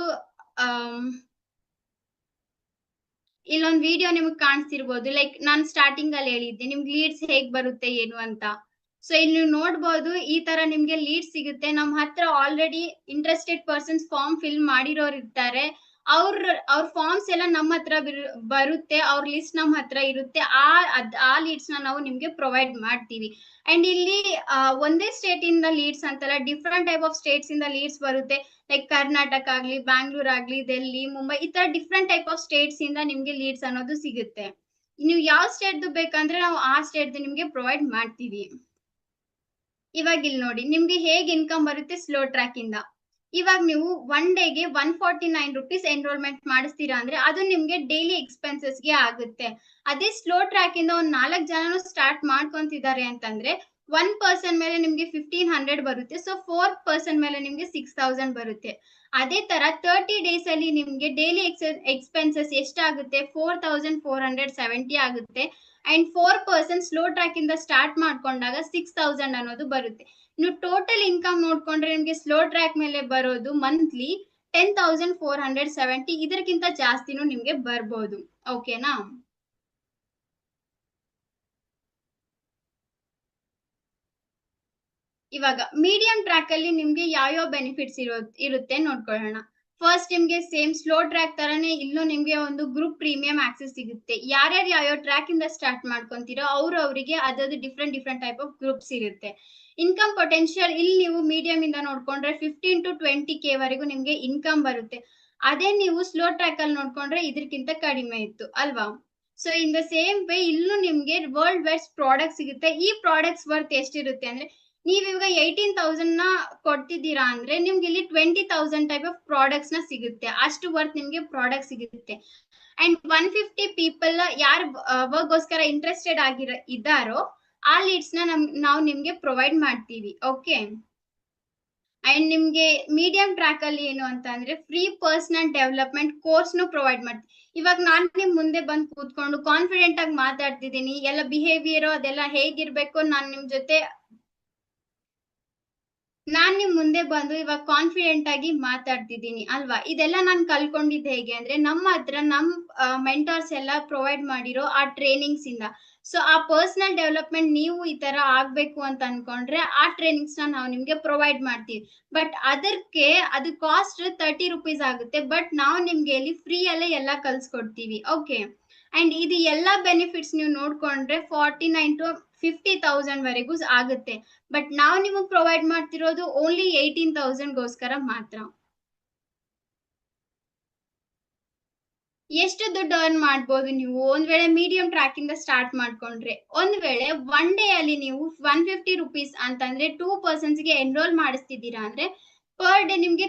ವಿಡಿಯೋ ನಿಮ್ಗೆ ಕಾಣಿಸ್ತಿರ್ಬೋದು. ಲೈಕ್ ನಾನು ಸ್ಟಾರ್ಟಿಂಗ್ ಅಲ್ಲಿ ಹೇಳಿದ್ದೆ ನಿಮ್ಗೆ ಲೀಡ್ಸ್ ಹೇಗ್ ಬರುತ್ತೆ ಏನು ಅಂತ. ಸೊ ಇಲ್ಲಿ ನೀವು ನೋಡ್ಬೋದು, ಈ ತರ ನಿಮ್ಗೆ ಲೀಡ್ ಸಿಗುತ್ತೆ. ನಮ್ಮ ಹತ್ರ already interested persons form fill ಮಾಡಿರೋರು ಇರ್ತಾರೆ. ಅವ್ರ ಫಾರ್ಮ್ಸ್ ಎಲ್ಲ ನಮ್ಮ ಹತ್ರ ಬರುತ್ತೆ, ಅವ್ರ ಲಿಸ್ಟ್ ನಮ್ಮ ಹತ್ರ ಇರುತ್ತೆ. ಆ ಲೀಡ್ಸ್ ನ ನಾವು ನಿಮ್ಗೆ ಪ್ರೊವೈಡ್ ಮಾಡ್ತೀವಿ. ಅಂಡ್ ಇಲ್ಲಿ ಒಂದೇ ಸ್ಟೇಟ್ ಇಂದ ಲೀಡ್ಸ್ ಅಂತಲ್ಲ, ಡಿಫ್ರೆಂಟ್ ಟೈಪ್ ಆಫ್ ಸ್ಟೇಟ್ಸ್ ಇಂದ ಲೀಡ್ಸ್ ಬರುತ್ತೆ. ಲೈಕ್ ಕರ್ನಾಟಕ ಆಗ್ಲಿ, ಬ್ಯಾಂಗ್ಳೂರ್ ಆಗ್ಲಿ, ಡೆಲ್ಲಿ, ಮುಂಬೈ, ಈ ತರ ಡಿಫ್ರೆಂಟ್ ಟೈಪ್ ಆಫ್ ಸ್ಟೇಟ್ಸ್ ಇಂದ ನಿಮ್ಗೆ ಲೀಡ್ಸ್ ಅನ್ನೋದು ಸಿಗುತ್ತೆ. ನೀವು ಯಾವ ಸ್ಟೇಟ್ ಬೇಕಂದ್ರೆ ನಾವು ಆ ಸ್ಟೇಟ್ ನಿಮ್ಗೆ ಪ್ರೊವೈಡ್ ಮಾಡ್ತೀವಿ. ಇವಾಗ ಇಲ್ಲಿ ನೋಡಿ, ನಿಮ್ಗೆ ಹೇಗೆ ಇನ್ಕಮ್ ಬರುತ್ತೆ ಸ್ಲೋ ಟ್ರ್ಯಾಕ್ ಇಂದ. ಇವಾಗ ನೀವು ಒನ್ ಡೇಗೆ 149 rupees ಎನ್ರೋಲ್ಮೆಂಟ್ ಮಾಡಿಸ್ತೀರಾ ಅಂದ್ರೆ ಅದು ನಿಮ್ಗೆ ಡೈಲಿ ಎಕ್ಸ್ಪೆನ್ಸಸ್ ಗೆ ಆಗುತ್ತೆ. ಅದೇ ಸ್ಲೋ ಟ್ರ್ಯಾಕ್ ಇಂದ ಒಂದ್ 4 ಜನನು ಸ್ಟಾರ್ಟ್ ಮಾಡ್ಕೊಂತಿದ್ದಾರೆ ಅಂತಂದ್ರೆ 1 ಪರ್ಸನ್ ಮೇಲೆ ನಿಮ್ಗೆ 1,500 ಬರುತ್ತೆ. ಸೊ 4 ಪರ್ಸನ್ ಮೇಲೆ ನಿಮ್ಗೆ 6,000 ಬರುತ್ತೆ. ಅದೇ ತರ 30 days ಅಲ್ಲಿ ನಿಮ್ಗೆ ಡೈಲಿ ಎಕ್ಸ್ಪೆನ್ಸಸ್ ಎಷ್ಟಾಗುತ್ತೆ? 4,470 ಆಗುತ್ತೆ. ಅಂಡ್ 4 ಪರ್ಸನ್ ಸ್ಲೋ ಟ್ರ್ಯಾಕ್ ಇಂದ ಸ್ಟಾರ್ಟ್ ಮಾಡ್ಕೊಂಡಾಗ 6,000 ಅನ್ನೋದು ಬರುತ್ತೆ. ನೀವು ಟೋಟಲ್ ಇನ್ಕಮ್ ನೋಡ್ಕೊಂಡ್ರೆ ನಿಮ್ಗೆ ಸ್ಲೋ ಟ್ರ್ಯಾಕ್ ಮೇಲೆ ಬರೋದು ಮಂತ್ಲಿ 10,470. ಇದಕ್ಕಿಂತ ಜಾಸ್ತಿನೂ ನಿಮ್ಗೆ ಬರ್ಬೋದು. ಓಕೆನಾ? ಇವಾಗ ಮೀಡಿಯಂ ಟ್ರ್ಯಾಕ್ ಅಲ್ಲಿ ನಿಮ್ಗೆ ಯಾವ ಬೆನಿಫಿಟ್ಸ್ ಇರುತ್ತೆ ನೋಡ್ಕೊಳ್ಳೋಣ. ಫಸ್ಟ್ ನಿಮ್ಗೆ ಸೇಮ್ ಸ್ಲೋ ಟ್ರ್ಯಾಕ್ ತರನೇ ಇಲ್ಲೂ ನಿಮ್ಗೆ ಒಂದು ಗ್ರೂಪ್ ಪ್ರೀಮಿಯಂ ಆಕ್ಸೆಸ್ ಸಿಗುತ್ತೆ. ಯಾರ್ಯಾರು ಯಾವ ಟ್ರ್ಯಾಕ್ ಇಂದ ಸ್ಟಾರ್ಟ್ ಮಾಡ್ಕೊಂತೀರೋ ಅವರಿಗೆ ಅದಾದ ಡಿಫ್ರೆಂಟ್ ಟೈಪ್ ಆಫ್ ಗ್ರೂಪ್ಸ್ ಇರುತ್ತೆ. ಇನ್ಕಮ್ ಪೊಟೆನ್ಶಿಯಲ್ ಇಲ್ಲಿ ನೀವು ಮೀಡಿಯಂ ಇಂದ ನೋಡ್ಕೊಂಡ್ರೆ 15 to 20K ವರೆಗೂ ನಿಮ್ಗೆ ಇನ್ಕಮ್ ಬರುತ್ತೆ. ಅದೇ ನೀವು ಸ್ಲೋ ಟ್ರ್ಯಾಕ್ ಅಲ್ಲಿ ನೋಡ್ಕೊಂಡ್ರೆ ಇದಕ್ಕಿಂತ ಕಡಿಮೆ ಇತ್ತು ಅಲ್ವಾ? So in the same way ಇಲ್ಲೂ ನಿಮ್ಗೆ ವರ್ಲ್ಡ್ ಬೆಸ್ಟ್ ಪ್ರಾಡಕ್ಟ್ ಸಿಗುತ್ತೆ. ಈ ಪ್ರಾಡಕ್ಟ್ಸ್ ವರ್ತ್ ಎಷ್ಟಿರುತ್ತೆ ಅಂದ್ರೆ ನೀವ್ ಇವಾಗ 18,000 ನ ಕೊಡ್ತಿದ್ದೀರಾ ಅಂದ್ರೆ ನಿಮ್ಗೆ ಇಲ್ಲಿ 20,000 ಟೈಪ್ ಆಫ್ ಪ್ರಾಡಕ್ಟ್ಸ್ ನ ಸಿಗುತ್ತೆ, ಅಷ್ಟು ವರ್ತ್ ನಿಮ್ಗೆ ಪ್ರಾಡಕ್ಟ್ ಸಿಗುತ್ತೆ. ಅಂಡ್ 150 ಪೀಪಲ್ ಯಾರು ವರ್ಕ್ಗೋಸ್ಕರ ಇಂಟ್ರೆಸ್ಟೆಡ್ ಇದ್ದಾರೋ ಆ ಲೀಡ್ಸ್ ನ ನಾವು ನಿಮ್ಗೆ ಪ್ರೊವೈಡ್ ಮಾಡ್ತೀವಿ. ಓಕೆ, ಅಂಡ್ ನಿಮ್ಗೆ ಮೀಡಿಯಂ ಟ್ರ್ಯಾಕ್ ಅಲ್ಲಿ ಏನು ಅಂತ ಅಂದ್ರೆ ಫ್ರೀ ಪರ್ಸನಲ್ ಡೆವಲಪ್ಮೆಂಟ್ ಕೋರ್ಸ್ ನು ಪ್ರೊವೈಡ್ ಮಾಡ್ತೀವಿ. ಇವಾಗ ನಾನ್ ನಿಮ್ ಮುಂದೆ ಬಂದು ಕೂತ್ಕೊಂಡು ಕಾನ್ಫಿಡೆಂಟ್ ಆಗಿ ಮಾತಾಡ್ತಿದ್ದೀನಿ, ಎಲ್ಲ ಬಿಹೇವಿಯರ್ ಅದೆಲ್ಲ ಹೇಗಿರ್ಬೇಕು, ನಾನ್ ನಿಮ್ ಮುಂದೆ ಬಂದು ಇವಾಗ ಕಾನ್ಫಿಡೆಂಟ್ ಆಗಿ ಮಾತಾಡ್ತಿದ್ದೀನಿ ಅಲ್ವಾ. ಇದೆಲ್ಲ ನಾನು ಕಲ್ಕೊಂಡಿದ್ದು ಹೇಗೆ ಅಂದ್ರೆ ನಮ್ಮ ಹತ್ರ ಮೆಂಟರ್ಸ್ ಎಲ್ಲ ಪ್ರೊವೈಡ್ ಮಾಡಿರೋ ಆ ಟ್ರೈನಿಂಗ್ಸ್ ಇಂದ. ಸೊ ಆ ಪರ್ಸನಲ್ ಡೆವಲಪ್ಮೆಂಟ್ ನೀವು ಈ ತರ ಆಗ್ಬೇಕು ಅಂತ ಅನ್ಕೊಂಡ್ರೆ ಆ ಟ್ರೈನಿಂಗ್ಸ್ ನಾವು ನಿಮ್ಗೆ ಪ್ರೊವೈಡ್ ಮಾಡ್ತೀವಿ. ಬಟ್ ಅದು ಕಾಸ್ಟ್ 30 ರುಪೀಸ್ ಆಗುತ್ತೆ. ಬಟ್ ನಾವು ನಿಮ್ಗೆ ಇಲ್ಲಿ ಫ್ರೀ ಅಲ್ಲೇ ಎಲ್ಲ ಕಲ್ಸ್ಕೊಡ್ತೀವಿ. ಓಕೆ, ಅಂಡ್ ಇದು ಎಲ್ಲಾ ಬೆನಿಫಿಟ್ಸ್ ನೀವು ನೋಡ್ಕೊಂಡ್ರೆ 49 to 50,000 ವರೆಗೂ ಆಗುತ್ತೆ. ಬಟ್ ನಾವು ನಿಮಗೆ ಪ್ರೊವೈಡ್ ಮಾಡ್ತಿರೋದು ಓನ್ಲಿ 18,000 ಗೋಸ್ಕರ ಮಾತ್ರ. ಎಷ್ಟು ದುಡ್ಡು ಅರ್ನ್ ಮಾಡ್ಬೋದು ನೀವು ಒಂದ್ ವೇಳೆ ಮೀಡಿಯಂ ಟ್ರ್ಯಾಕ್ ಇಂದ ಸ್ಟಾರ್ಟ್ ಮಾಡ್ಕೊಂಡ್ರೆ? ಒಂದ್ ವೇಳೆ ಒನ್ ಡೇ ಅಲ್ಲಿ ನೀವು 150 ರುಪೀಸ್ ಅಂತಂದ್ರೆ 2 ಪರ್ಸನ್ಸ್ ಗೆ ಎನ್ರೋಲ್ ಮಾಡಿಸ್ತಿದ್ದೀರಾ ಅಂದ್ರೆ ಪರ್ ಡೇ ನಿಮ್ಗೆ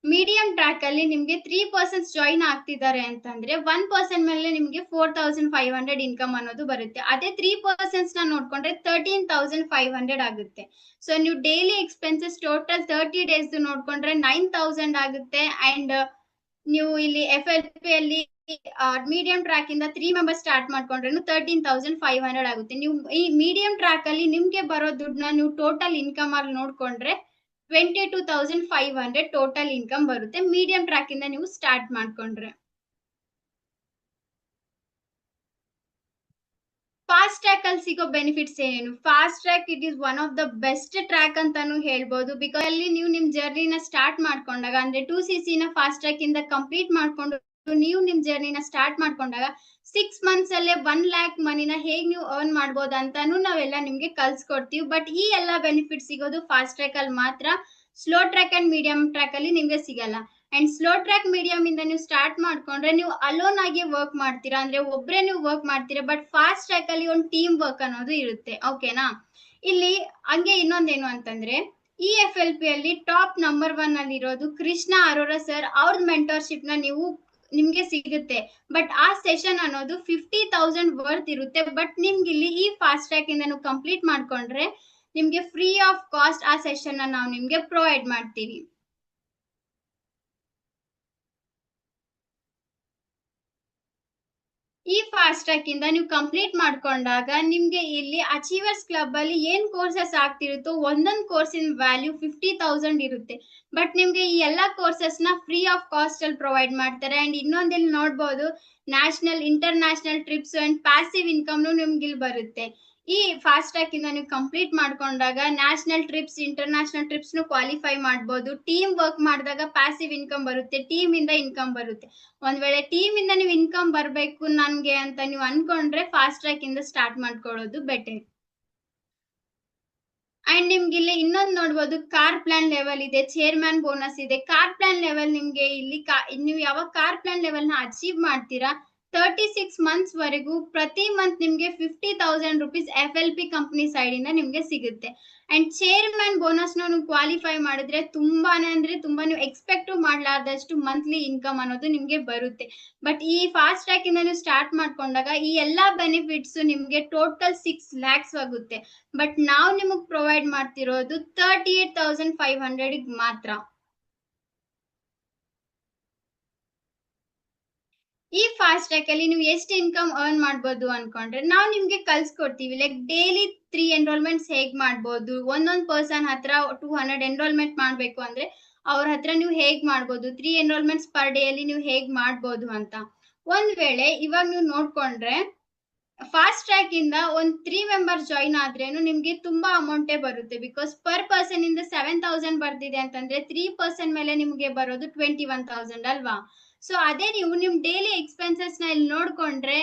ಮೀಡಿಯಂ ಟ್ರ್ಯಾಕ್ ಅಲ್ಲಿ ನಿಮ್ಗೆ 3 ಪರ್ಸನ್ಸ್ ಜಾಯಿನ್ ಆಗ್ತಿದ್ದಾರೆ ಅಂತಂದ್ರೆ 1 ಪರ್ಸನ್ ಮೇಲೆ ನಿಮ್ಗೆ 4,500 ಇನ್ಕಮ್ ಅನ್ನೋದು ಬರುತ್ತೆ. ಅದೇ 3 ಪರ್ಸನ್ಸ್ ನ ನೋಡ್ಕೊಂಡ್ರೆ 13,500 ಆಗುತ್ತೆ. ಸೊ ನೀವು ಡೈಲಿ ಎಕ್ಸ್ಪೆನ್ಸಸ್ ಟೋಟಲ್ 30 ಡೇಸ್ ನೋಡ್ಕೊಂಡ್ರೆ 9,000 ಆಗುತ್ತೆ. ಅಂಡ್ ನೀವು ಇಲ್ಲಿ FLP ಅಲ್ಲಿ ಮೀಡಿಯಂ ಟ್ರ್ಯಾಕ್ ಇಂದ 3 ಮೆಂಬರ್ಸ್ ಸ್ಟಾರ್ಟ್ ಮಾಡ್ಕೊಂಡ್ರೆ 13,500 ಆಗುತ್ತೆ. ನೀವು ಈ ಮೀಡಿಯಂ ಟ್ರ್ಯಾಕ್ ಅಲ್ಲಿ ನಿಮ್ಗೆ ಬರೋ ದುಡ್ಡನ್ನ ನೀವು ಟೋಟಲ್ ಇನ್ಕಮ್ ಅಲ್ಲಿ ನೋಡ್ಕೊಂಡ್ರೆ 22,500 ಟೋಟಲ್ ಇನ್ಕಮ್ ಬರುತ್ತೆ ಮೀಡಿಯಂ ಟ್ರ್ಯಾಕ್ ಇಂದ ನೀವು ಸ್ಟಾರ್ಟ್ ಮಾಡ್ಕೊಂಡ್ರೆ. ಫಾಸ್ಟ್ ಟ್ರ್ಯಾಕ್ ಅಲ್ಲಿ ಸಿಗೋ ಬೆನಿಫಿಟ್ಸ್ ಏನೇನು? Fast track it is one of the best track ಅಂತಾನು ಹೇಳ್ಬೋದು. ಬಿಕಾಸ್ ಅಲ್ಲಿ ನೀವು ನಿಮ್ ಜರ್ನಿನ ಸ್ಟಾರ್ಟ್ ಮಾಡ್ಕೊಂಡಾಗ ಅಂದ್ರೆ 2cc ನ ಫಾಸ್ಟ್ ಟ್ರ್ಯಾಕ್ ಇಂದ ಕಂಪ್ಲೀಟ್ ಮಾಡ್ಕೊಂಡು ನೀವು ನಿಮ್ ಜರ್ನಿನ ಸ್ಟಾರ್ಟ್ ಮಾಡ್ಕೊಂಡಾಗ 6 ಮಂತ್ಸ್ ಅಲ್ಲೇ 1 lakh ಮನಿನ ಹೇಗ್ ನೀವು ಅರ್ನ್ ಮಾಡ್ಬೋದು ಅಂತಾನು ನಾವೆಲ್ಲ ನಿಮ್ಗೆ ಕಲ್ಸ್ಕೊಡ್ತೀವಿ. ಬಟ್ ಈ ಎಲ್ಲಾ ಬೆನಿಫಿಟ್ ಸಿಗೋದು ಫಾಸ್ಟ್ ಟ್ರ್ಯಾಕ್ ಅಲ್ಲಿ ಮಾತ್ರ. Slow track and medium track ಅಲ್ಲಿ ನಿಮ್ಗೆ ಸಿಗಲ್ಲ. ಅಂಡ್ ಸ್ಲೋ ಟ್ರ್ಯಾಕ್ ಮೀಡಿಯಂ ಇಂದ ನೀವು ಸ್ಟಾರ್ಟ್ ಮಾಡ್ಕೊಂಡ್ರೆ ನೀವು ಅಲೋನ್ ಆಗಿ ವರ್ಕ್ ಮಾಡ್ತೀರಾ, ಅಂದ್ರೆ ಒಬ್ರೆ ನೀವು ವರ್ಕ್ ಮಾಡ್ತೀರಾ. ಬಟ್ ಫಾಸ್ಟ್ ಟ್ರ್ಯಾಕ್ ಅಲ್ಲಿ ಒಂದು ಟೀಮ್ ವರ್ಕ್ ಅನ್ನೋದು ಇರುತ್ತೆ. ಓಕೆನಾ? ಇಲ್ಲಿ ಹಂಗೆ ಇನ್ನೊಂದೇನು ಅಂತಂದ್ರೆ FLP ಅಲ್ಲಿ ಟಾಪ್ ನಂಬರ್ 1 ಅಲ್ಲಿ ಇರೋದು ಕೃಷ್ಣ ಅರೋರಾ ಸರ್, ಅವ್ರ ಮೆಂಟರ್ಶಿಪ್ ನ ನಿಮ್ಗೆ ಸಿಗುತ್ತೆ. ಬಟ್ ಆ ಸೆಷನ್ ಅನ್ನೋದು 50,000 ವರ್ತ್ ಇರುತ್ತೆ. ಬಟ್ ನಿಮ್ಗೆ ಇಲ್ಲಿ ಈ ಫಾಸ್ಟ್ ಟ್ರ್ಯಾಕ್ ಇಂದ ನೀವು ಕಂಪ್ಲೀಟ್ ಮಾಡ್ಕೊಂಡ್ರೆ ನಿಮ್ಗೆ ಫ್ರೀ ಆಫ್ ಕಾಸ್ಟ್ ಆ ಸೆಷನ್ ನಾವು ನಿಮ್ಗೆ ಪ್ರೊವೈಡ್ ಮಾಡ್ತೀವಿ. ಈ ಫಾಸ್ಟ್ ಟ್ರ್ಯಾಕ್ ಇಂದ ನೀವು ಕಂಪ್ಲೀಟ್ ಮಾಡ್ಕೊಂಡಾಗ ನಿಮ್ಗೆ ಇಲ್ಲಿ ಅಚೀವರ್ಸ್ ಕ್ಲಬ್ ಅಲ್ಲಿ ಏನ್ ಕೋರ್ಸಸ್ ಆಗ್ತಿರುತ್ತೋ ಒಂದೊಂದು ಕೋರ್ಸಿನ ವ್ಯಾಲ್ಯೂ 50,000 ಇರುತ್ತೆ. ಬಟ್ ನಿಮ್ಗೆ ಈ ಎಲ್ಲಾ ಕೋರ್ಸಸ್ ನ ಫ್ರೀ ಆಫ್ ಕಾಸ್ಟ್ ಅಲ್ಲಿ ಪ್ರೊವೈಡ್ ಮಾಡ್ತಾರೆ. ಅಂಡ್ ಇನ್ನೊಂದಿಲ್ಲಿ ನೋಡ್ಬೋದು national international trips and passive income ನಿಮ್ಗೆ ಇಲ್ಲಿ ಬರುತ್ತೆ. ಈ ಫಾಸ್ಟ್ ಟ್ರ್ಯಾಕ್ ಇಂದ ನೀವು ಕಂಪ್ಲೀಟ್ ಮಾಡ್ಕೊಂಡಾಗ national trips international trips qualify ಮಾಡ್ಬೋದು. ಟೀಮ್ ವರ್ಕ್ ಮಾಡಿದಾಗ ಪ್ಯಾಸಿವ್ ಇನ್ಕಮ್ ಬರುತ್ತೆ, ಟೀಮ್ ಇಂದ ಇನ್ಕಮ್ ಬರುತ್ತೆ. ಒಂದ್ ವೇಳೆ ಟೀಮ್ ಇಂದ ನೀವು ಇನ್ಕಮ್ ಬರ್ಬೇಕು ನನ್ಗೆ ಅಂತ ನೀವು ಅನ್ಕೊಂಡ್ರೆ ಫಾಸ್ಟ್ ಟ್ರ್ಯಾಕ್ ಇಂದ ಸ್ಟಾರ್ಟ್ ಮಾಡ್ಕೊಳ್ಳೋದು ಬೆಟರ್. ಅಂಡ್ ನಿಮ್ಗೆ ಇಲ್ಲಿ ಇನ್ನೊಂದು ನೋಡ್ಬೋದು ಕಾರ್ ಪ್ಲಾನ್ ಲೆವೆಲ್ ಇದೆ, ಚೇರ್ಮನ್ ಬೋನಸ್ ಇದೆ. ಕಾರ್ ಪ್ಲಾನ್ ಲೆವೆಲ್ ನಿಮ್ಗೆ ಇಲ್ಲಿ ನೀವು ಯಾವಾಗ ಕಾರ್ ಪ್ಲಾನ್ ಲೆವೆಲ್ ನ ಅಚೀವ್ ಮಾಡ್ತೀರಾ 36 ಮಂತ್ಸ್ ವರೆಗೂ ಪ್ರತಿ ಮಂತ್ ನಿಮ್ಗೆ 50,000 ರುಪೀಸ್ FLP ಕಂಪನಿ ಸೈಡ್ ಇಂದ ನಿಮ್ಗೆ ಸಿಗುತ್ತೆ. ಅಂಡ್ ಚೇರ್ಮನ್ ಬೋನಸ್ ನೀವು ಕ್ವಾಲಿಫೈ ಮಾಡಿದ್ರೆ ತುಂಬಾನೇ ಅಂದ್ರೆ ತುಂಬಾ ನೀವು ಎಕ್ಸ್ಪೆಕ್ಟ್ ಮಾಡ್ಲಾರ್ದಷ್ಟು ಮಂತ್ಲಿ ಇನ್ಕಮ್ ಅನ್ನೋದು ನಿಮ್ಗೆ ಬರುತ್ತೆ. ಬಟ್ ಈ ಫಾಸ್ಟ್ ಟ್ರ್ಯಾಕ್ ಇಂದ ನೀವು ಸ್ಟಾರ್ಟ್ ಮಾಡ್ಕೊಂಡಾಗ ಈ ಎಲ್ಲಾ ಬೆನಿಫಿಟ್ಸ್ ನಿಮ್ಗೆ ಟೋಟಲ್ 6 lakhs ಆಗುತ್ತೆ. ಬಟ್ ನಾವು ನಿಮಗ್ ಪ್ರೊವೈಡ್ ಮಾಡ್ತಿರೋದು 38,500 ಮಾತ್ರ. ಈ ಫಾಸ್ಟ್ ಟ್ರ್ಯಾಕ್ ಅಲ್ಲಿ ನೀವು ಎಷ್ಟು ಇನ್ಕಮ್ ಅರ್ನ್ ಮಾಡ್ಬೋದು ಅನ್ಕೊಂಡ್ರೆ ನಾವು ನಿಮ್ಗೆ ಕಲ್ಸ್ಕೊಡ್ತೀವಿ. ಲೈಕ್ ಡೈಲಿ 3 ಎನ್ರೋಲ್ಮೆಂಟ್ಸ್ ಹೇಗ್ ಮಾಡ್ಬೋದು, ಒಂದೊಂದ್ ಪರ್ಸನ್ ಹತ್ರ 200 ಎನ್ರೋಲ್ಮೆಂಟ್ ಮಾಡ್ಬೇಕು ಅಂದ್ರೆ ಅವ್ರ ಹತ್ರ ನೀವು ಹೇಗ್ ಮಾಡ್ಬೋದು, 3 ಎನ್ರೋಲ್ಮೆಂಟ್ಸ್ ಪರ್ ಡೇ ಅಲ್ಲಿ ನೀವು ಹೇಗ್ ಮಾಡ್ಬೋದು ಅಂತ. ಒಂದ್ ವೇಳೆ ಇವಾಗ ನೀವು ನೋಡ್ಕೊಂಡ್ರೆ ಫಾಸ್ಟ್ ಟ್ರ್ಯಾಕ್ ಇಂದ ಒಂದ್ 3 ಮೆಂಬರ್ಸ್ ಜಾಯಿನ್ ಆದ್ರೇನು ನಿಮ್ಗೆ ತುಂಬಾ ಅಮೌಂಟೇ ಬರುತ್ತೆ. ಬಿಕಾಸ್ ಪರ್ ಪರ್ಸನ್ ಇಂದ 7,000 ಬರ್ತಿದೆ ಅಂತಂದ್ರೆ 3 ಪರ್ಸನ್ ಮೇಲೆ ನಿಮ್ಗೆ ಬರೋದು 21,000 ಅಲ್ವಾ. ಸೊ ಅದೇ ನೀವು ನಿಮ್ ಡೈಲಿ ಎಕ್ಸ್ಪೆನ್ಸಸ್ ನ ಇಲ್ಲಿ ನೋಡ್ಕೊಂಡ್ರೆ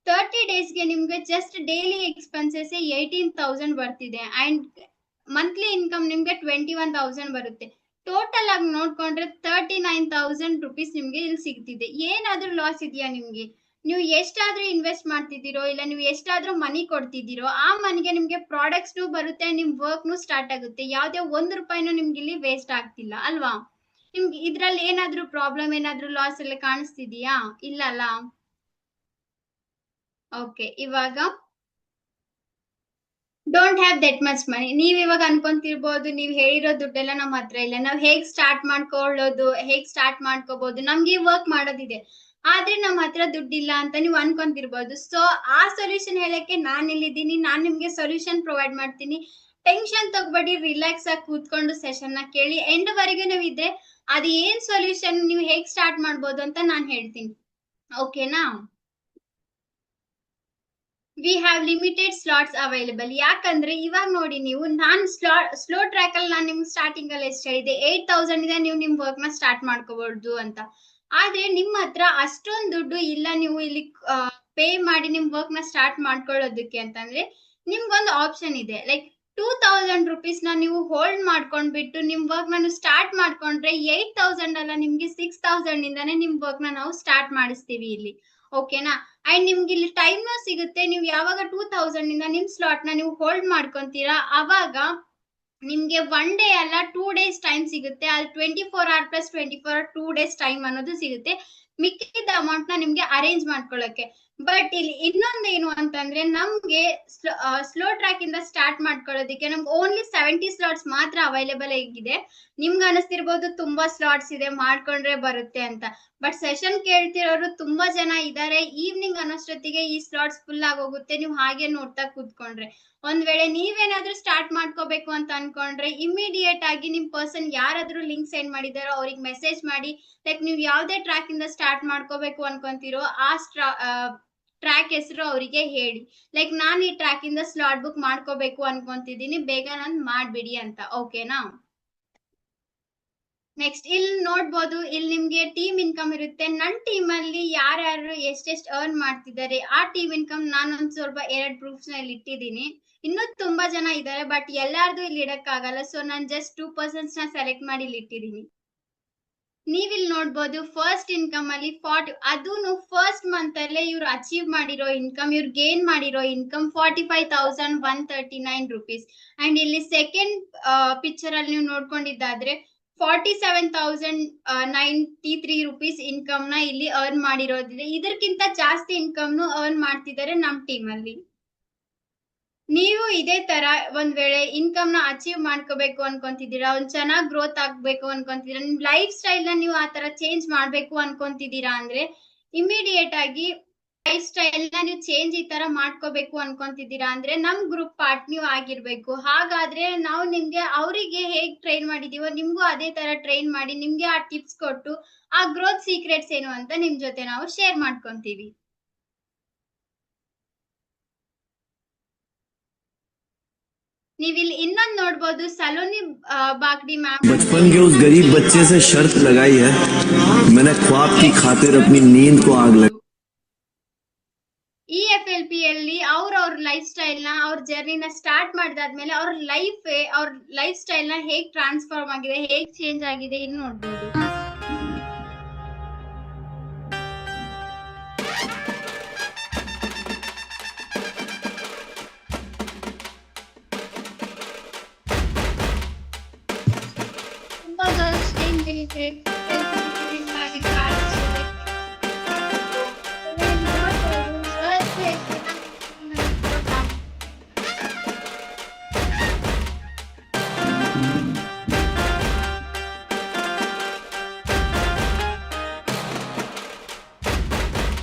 30 ಡೇಸ್ಗೆ ನಿಮ್ಗೆ ಜಸ್ಟ್ ಡೈಲಿ ಎಕ್ಸ್ಪೆನ್ಸಸ್ 18,000 ಬರ್ತಿದೆ. ಅಂಡ್ ಮಂತ್ಲಿ ಇನ್ಕಮ್ ನಿಮ್ಗೆ 21,000 ಬರುತ್ತೆ. ಟೋಟಲ್ ಆಗಿ ನೋಡ್ಕೊಂಡ್ರೆ 39,000 ರುಪೀಸ್ ನಿಮ್ಗೆ ಇಲ್ಲಿ ಸಿಗ್ತಿದೆ. ಏನಾದ್ರೂ ಲಾಸ್ ಇದೆಯಾ ನಿಮ್ಗೆ? ನೀವು ಎಷ್ಟಾದ್ರೂ ಇನ್ವೆಸ್ಟ್ ಮಾಡ್ತಿದ್ದೀರೋ ಇಲ್ಲ ನೀವು ಎಷ್ಟಾದ್ರೂ ಮನಿ ಕೊಡ್ತಿದ್ದೀರೋ ಆ ಮನಿಗೆ ನಿಮ್ಗೆ ಪ್ರಾಡಕ್ಟ್ಸ್ ಬರುತ್ತೆ, ನಿಮ್ ವರ್ಕ್ ಸ್ಟಾರ್ಟ್ ಆಗುತ್ತೆ. ಯಾವ್ದೇ ₹1 ನಿಮ್ಗೆ ಇಲ್ಲಿ ವೇಸ್ಟ್ ಆಗ್ತಿಲ್ಲ ಅಲ್ವಾ? ನಿಮ್ಗೆ ಇದ್ರಲ್ಲಿ ಏನಾದ್ರೂ ಪ್ರಾಬ್ಲಮ್, ಏನಾದ್ರೂ ಲಾಸ್ ಎಲ್ಲ ಕಾಣಿಸ್ತಿದೀಯಾ? ಇಲ್ಲ ಅಲ್ಲ? ಓಕೆ, ಇವಾಗ don't have that much money. ನೀವ್ ಇವಾಗ ಅನ್ಕೊಂತಿರ್ಬೋದು, ನೀವ್ ಹೇಳಿರೋ ದುಡ್ಡೆಲ್ಲ ನಮ್ಮ ಹತ್ರ ಇಲ್ಲ, ನಾವ್ ಹೇಗ್ ಸ್ಟಾರ್ಟ್ ಮಾಡ್ಕೊಳ್ಳೋದು, ಹೇಗ್ ಸ್ಟಾರ್ಟ್ ಮಾಡ್ಕೋಬಹುದು, ನಮ್ಗೆ ವರ್ಕ್ ಮಾಡೋದಿದೆ ಆದ್ರೆ ನಮ್ಮ ಹತ್ರ ದುಡ್ಡಿಲ್ಲ ಅಂತ ನೀವು ಅನ್ಕೊಂತಿರ್ಬೋದು. ಸೊ ಆ ಸೊಲ್ಯೂಷನ್ ಹೇಳಕ್ಕೆ ನಾನ್ ಇಲ್ಲಿದ್ದೀನಿ. ನಾನ್ ನಿಮ್ಗೆ ಸೊಲ್ಯೂಷನ್ ಪ್ರೊವೈಡ್ ಮಾಡ್ತೀನಿ. ಟೆನ್ಷನ್ ತಗೋಬೇಡಿ, ರಿಲ್ಯಾಕ್ಸ್ ಆಗಿ ಕೂತ್ಕೊಂಡು ಸೆಷನ್ ನ ಕೇಳಿ. ಎಂಡ್ ವರೆಗೂ ನೀವು ಇದ್ರೆ ಅದ್ ಏನ್ ಸೊಲ್ಯೂಷನ್, ನೀವು ಹೇಗ್ ಸ್ಟಾರ್ಟ್ ಮಾಡ್ಬೋದು ಅಂತ ನಾನ್ ಹೇಳ್ತೀನಿ. ಓಕೆನಾ? We have limited slots available. ಯಾಕಂದ್ರೆ ಇವಾಗ ನೋಡಿ, ನೀವು ನಾನ್ ಸ್ಲೋ ಟ್ರ್ಯಾಕ್ ಅಲ್ಲಿ ನಾನು ನಿಮ್ಗೆ ಸ್ಟಾರ್ಟಿಂಗ್ ಅಲ್ಲಿ ಎಷ್ಟು ಹೇಳಿದೆ, 8,000 ಇದೆ, ನೀವು ನಿಮ್ ವರ್ಕ್ ನ ಸ್ಟಾರ್ಟ್ ಮಾಡ್ಕೋಬಹುದು ಅಂತ. ಆದ್ರೆ ನಿಮ್ಮ ಹತ್ರ ಅಷ್ಟೊಂದು ದುಡ್ಡು ಇಲ್ಲ, ನೀವು ಇಲ್ಲಿ ಪೇ ಮಾಡಿ ನಿಮ್ ವರ್ಕ್ ನ ಸ್ಟಾರ್ಟ್ ಮಾಡ್ಕೊಳ್ಳೋದಕ್ಕೆ ಅಂತಂದ್ರೆ ನಿಮ್ಗೊಂದು ಆಪ್ಷನ್ ಇದೆ. ಲೈಕ್ ₹2,000 ನ ನೀವು ಹೋಲ್ಡ್ ಮಾಡ್ಕೊಂಡ್ಬಿಟ್ಟು ನಿಮ್ ವರ್ಕ್ ನಾನು ಸ್ಟಾರ್ಟ್ ಮಾಡ್ಕೊಂಡ್ರೆ 8,000 ಅಲ್ಲ, ನಿಮ್ಗೆ 6,000 ಇಂದಾನೆ ನಿಮ್ ವರ್ಕ್ ನ ನಾವು ಸ್ಟಾರ್ಟ್ ಮಾಡಿಸ್ತೀವಿ ಇಲ್ಲಿ. ಓಕೆನಾ? ಅಂಡ್ ನಿಮ್ಗೆ ಇಲ್ಲಿ ಟೈಮ್ ಸಿಗುತ್ತೆ. ನೀವು ಯಾವಾಗ 2,000 ಇಂದ ನಿಮ್ ಸ್ಲಾಟ್ ನ ನೀವು ಹೋಲ್ಡ್ ಮಾಡ್ಕೊಂತೀರಾ ಅವಾಗ ನಿಮ್ಗೆ 1 ಡೇ ಅಲ್ಲ 2 ಡೇಸ್ ಟೈಮ್ ಸಿಗುತ್ತೆ. ಅಲ್ಲಿ 24 hour plus 24 hour 2 days time ಅನ್ನೋದು ಸಿಗುತ್ತೆ ಮಿಕ್ಕಿದ ಅಮೌಂಟ್ ನ ನಿಮ್ಗೆ ಅರೇಂಜ್ ಮಾಡ್ಕೊಳ್ಳಕ್ಕೆ. ಬಟ್ ಇಲ್ಲಿ ಇನ್ನೊಂದೇನು ಅಂತಂದ್ರೆ, ನಮ್ಗೆ ಸ್ಲೋ ಟ್ರ್ಯಾಕ್ ಇಂದ ಸ್ಟಾರ್ಟ್ ಮಾಡ್ಕೊಳ್ಳೋದಕ್ಕೆ ನಮ್ಗೆ ಓನ್ಲಿ 70 ಸ್ಲಾಟ್ಸ್ ಮಾತ್ರ ಅವೈಲೇಬಲ್ ಆಗಿದೆ. ನಿಮ್ಗೆ ಅನಿಸ್ತಿರ್ಬೋದು ತುಂಬಾ ಸ್ಲಾಟ್ಸ್ ಇದೆ, ಮಾಡ್ಕೊಂಡ್ರೆ ಬರುತ್ತೆ ಅಂತ. ಬಟ್ ಸೆಷನ್ ಕೇಳ್ತಿರೋರು ತುಂಬಾ ಜನ ಇದ್ದಾರೆ. ಈವ್ನಿಂಗ್ ಅನ್ನೋಷ್ಟೊತ್ತಿಗೆ ಈ ಸ್ಲಾಟ್ಸ್ ಫುಲ್ ಆಗೋಗುತ್ತೆ. ನೀವು ಹಾಗೆ ನೋಡ್ತಾ ಕೂತ್ಕೊಂಡ್ರೆ, ಒಂದ್ ವೇಳೆ ನೀವೇನಾದ್ರೂ ಸ್ಟಾರ್ಟ್ ಮಾಡ್ಕೋಬೇಕು ಅಂತ ಅನ್ಕೊಂಡ್ರೆ ಇಮಿಡಿಯೇಟ್ ಆಗಿ ನಿಮ್ ಪರ್ಸನ್ ಯಾರಾದ್ರೂ ಲಿಂಕ್ ಸೆಂಡ್ ಮಾಡಿದಾರೋ ಅವ್ರಿಗೆ ಮೆಸೇಜ್ ಮಾಡಿ. ಲೈಕ್ ನೀವು ಯಾವ್ದೇ ಟ್ರ್ಯಾಕ್ ಇಂದ ಸ್ಟಾರ್ಟ್ ಮಾಡ್ಕೋಬೇಕು ಅನ್ಕೊಂತೀರೋ ಆ ಟ್ರ್ಯಾಕ್ ಹೆಸರು ಅವರಿಗೆ ಹೇಳಿ. ಲೈಕ್ ನಾನ್ ಈ ಟ್ರ್ಯಾಕ್ ಇಂದ ಸ್ಲಾಟ್ ಬುಕ್ ಮಾಡ್ಕೋಬೇಕು ಅನ್ಕೊಂತಿದ್ದೀನಿ, ಬೇಗ ನಾನ್ ಮಾಡ್ಬಿಡಿ ಅಂತ. ಓಕೆನಾ? ನೆಕ್ಸ್ಟ್ ಇಲ್ಲಿ ನೋಡ್ಬೋದು, ಇಲ್ಲಿ ನಿಮ್ಗೆ ಟೀಮ್ ಇನ್ಕಮ್ ಇರುತ್ತೆ. ನನ್ನ ಟೀಮ್ ಅಲ್ಲಿ ಯಾರ್ಯಾರು ಎಷ್ಟೆಷ್ಟು ಅರ್ನ್ ಮಾಡ್ತಿದ್ದಾರೆ ಆ ಟೀಮ್ ಇನ್ಕಮ್ ನಾನು ಒಂದ್ ಸ್ವಲ್ಪ 2 ಪ್ರೂಫ್ಸ್ ನ ಇಲ್ಲಿ ಇಟ್ಟಿದ್ದೀನಿ. ಇನ್ನೂ ತುಂಬಾ ಜನ ಇದ್ದಾರೆ ಬಟ್ ಎಲ್ಲಾರ್ದು ಇಲ್ಲಿ ಇಡಕ್ಕಾಗಲ್ಲ. ಸೊ ನಾನು ಜಸ್ಟ್ 2% ನ ಸೆಲೆಕ್ಟ್ ಮಾಡಿ ಇಲ್ಲಿ ಇಟ್ಟಿದ್ದೀನಿ. ನೀವಿಲ್ಲಿ ನೋಡ್ಬೋದು ಫಸ್ಟ್ ಇನ್ಕಮ್ ಅಲ್ಲಿ 40, ಅದೂನು ಫಸ್ಟ್ ಮಂತ್ ಅಲ್ಲೇ ಇವ್ರು ಅಚೀವ್ ಮಾಡಿರೋ ಇನ್ಕಮ್, ಇವ್ರು ಗೇನ್ ಮಾಡಿರೋ ಇನ್ಕಮ್ ₹45,139. ಅಂಡ್ ಇಲ್ಲಿ ಸೆಕೆಂಡ್ ಪಿಕ್ಚರ್ ಅಲ್ಲಿ ನೀವು ನೋಡ್ಕೊಂಡಿದ್ದಾದ್ರೆ ₹47,093 ಇನ್ಕಮ್ ನ ಇಲ್ಲಿ ಅರ್ನ್ ಮಾಡಿರೋದಿದೆ. ಇದಕ್ಕಿಂತ ಜಾಸ್ತಿ ಇನ್ಕಮ್ ಅರ್ನ್ ಮಾಡ್ತಿದ್ದಾರೆ ನಮ್ ಟೀಮ್ ಅಲ್ಲಿ. ನೀವು ಇದೇ ತರ ಒಂದ್ ವೇಳೆ ಇನ್ಕಮ್ ನ ಅಚೀವ್ ಮಾಡ್ಕೋಬೇಕು ಅನ್ಕೊಂತಿದ್ದೀರಾ, ಒಂದ್ ಚೆನ್ನಾಗ್ ಗ್ರೋತ್ ಆಗ್ಬೇಕು ಅನ್ಕೊಂತಿದ್ದೀರಾ, ನಿಮ್ ಲೈಫ್ ಸ್ಟೈಲ್ ನ ನೀವು ಆತರ ಚೇಂಜ್ ಮಾಡ್ಬೇಕು ಅನ್ಕೊಂತಿದ್ದೀರಾ ಅಂದ್ರೆ ಇಮಿಡಿಯೇಟ್ ಆಗಿ ಲೈಫ್ ಸ್ಟೈಲ್ ನ ನೀವು ಚೇಂಜ್ ಈ ತರ ಮಾಡ್ಕೋಬೇಕು ಅನ್ಕೊಂತಿದ್ದೀರಾ ಅಂದ್ರೆ ನಮ್ ಗ್ರೂಪ್ ಪಾರ್ಟ್ ನೀವು ಆಗಿರ್ಬೇಕು. ಹಾಗಾದ್ರೆ ನಾವು ನಿಮ್ಗೆ ಅವರಿಗೆ ಹೇಗ್ ಟ್ರೈನ್ ಮಾಡಿದೀವೋ ನಿಮ್ಗೂ ಅದೇ ತರ ಟ್ರೈನ್ ಮಾಡಿ ನಿಮ್ಗೆ ಆ ಟಿಪ್ಸ್ ಕೊಟ್ಟು ಆ ಗ್ರೋತ್ ಸೀಕ್ರೆಟ್ಸ್ ಏನು ಅಂತ ನಿಮ್ ಜೊತೆ ನಾವು ಶೇರ್ ಮಾಡ್ಕೊಂತೀವಿ. ನೀವಿಲ್ಲಿ ಇನ್ನೊಂದು ನೋಡ್ಬೋದು, ಸಲೋನಿ बागड़ी मैम बचपन के उस गरीब बच्चे से शर्त लगाई है, मैंने ख्वाब की खातिर अपनी नींद को आग लगाई. EFLP ಅಲ್ಲಿ ಅವ್ರ ಲೈಫ್ ಸ್ಟೈಲ್ ನ, ಅವ್ರ ಜರ್ನಿನ ಸ್ಟಾರ್ಟ್ ಮಾಡಿದಾದ್ಮೇಲೆ ಅವ್ರ ಲೈಫ್ ಸ್ಟೈಲ್ ನ ಹೇಗ್ ಟ್ರಾನ್ಸ್ಫಾರ್ಮ್ ಆಗಿದೆ, ಹೇಗ್ ಚೇಂಜ್ ಆಗಿದೆ ಇಲ್ಲಿ ನೋಡ್ಬೋದು. ತುಂಬಾ girls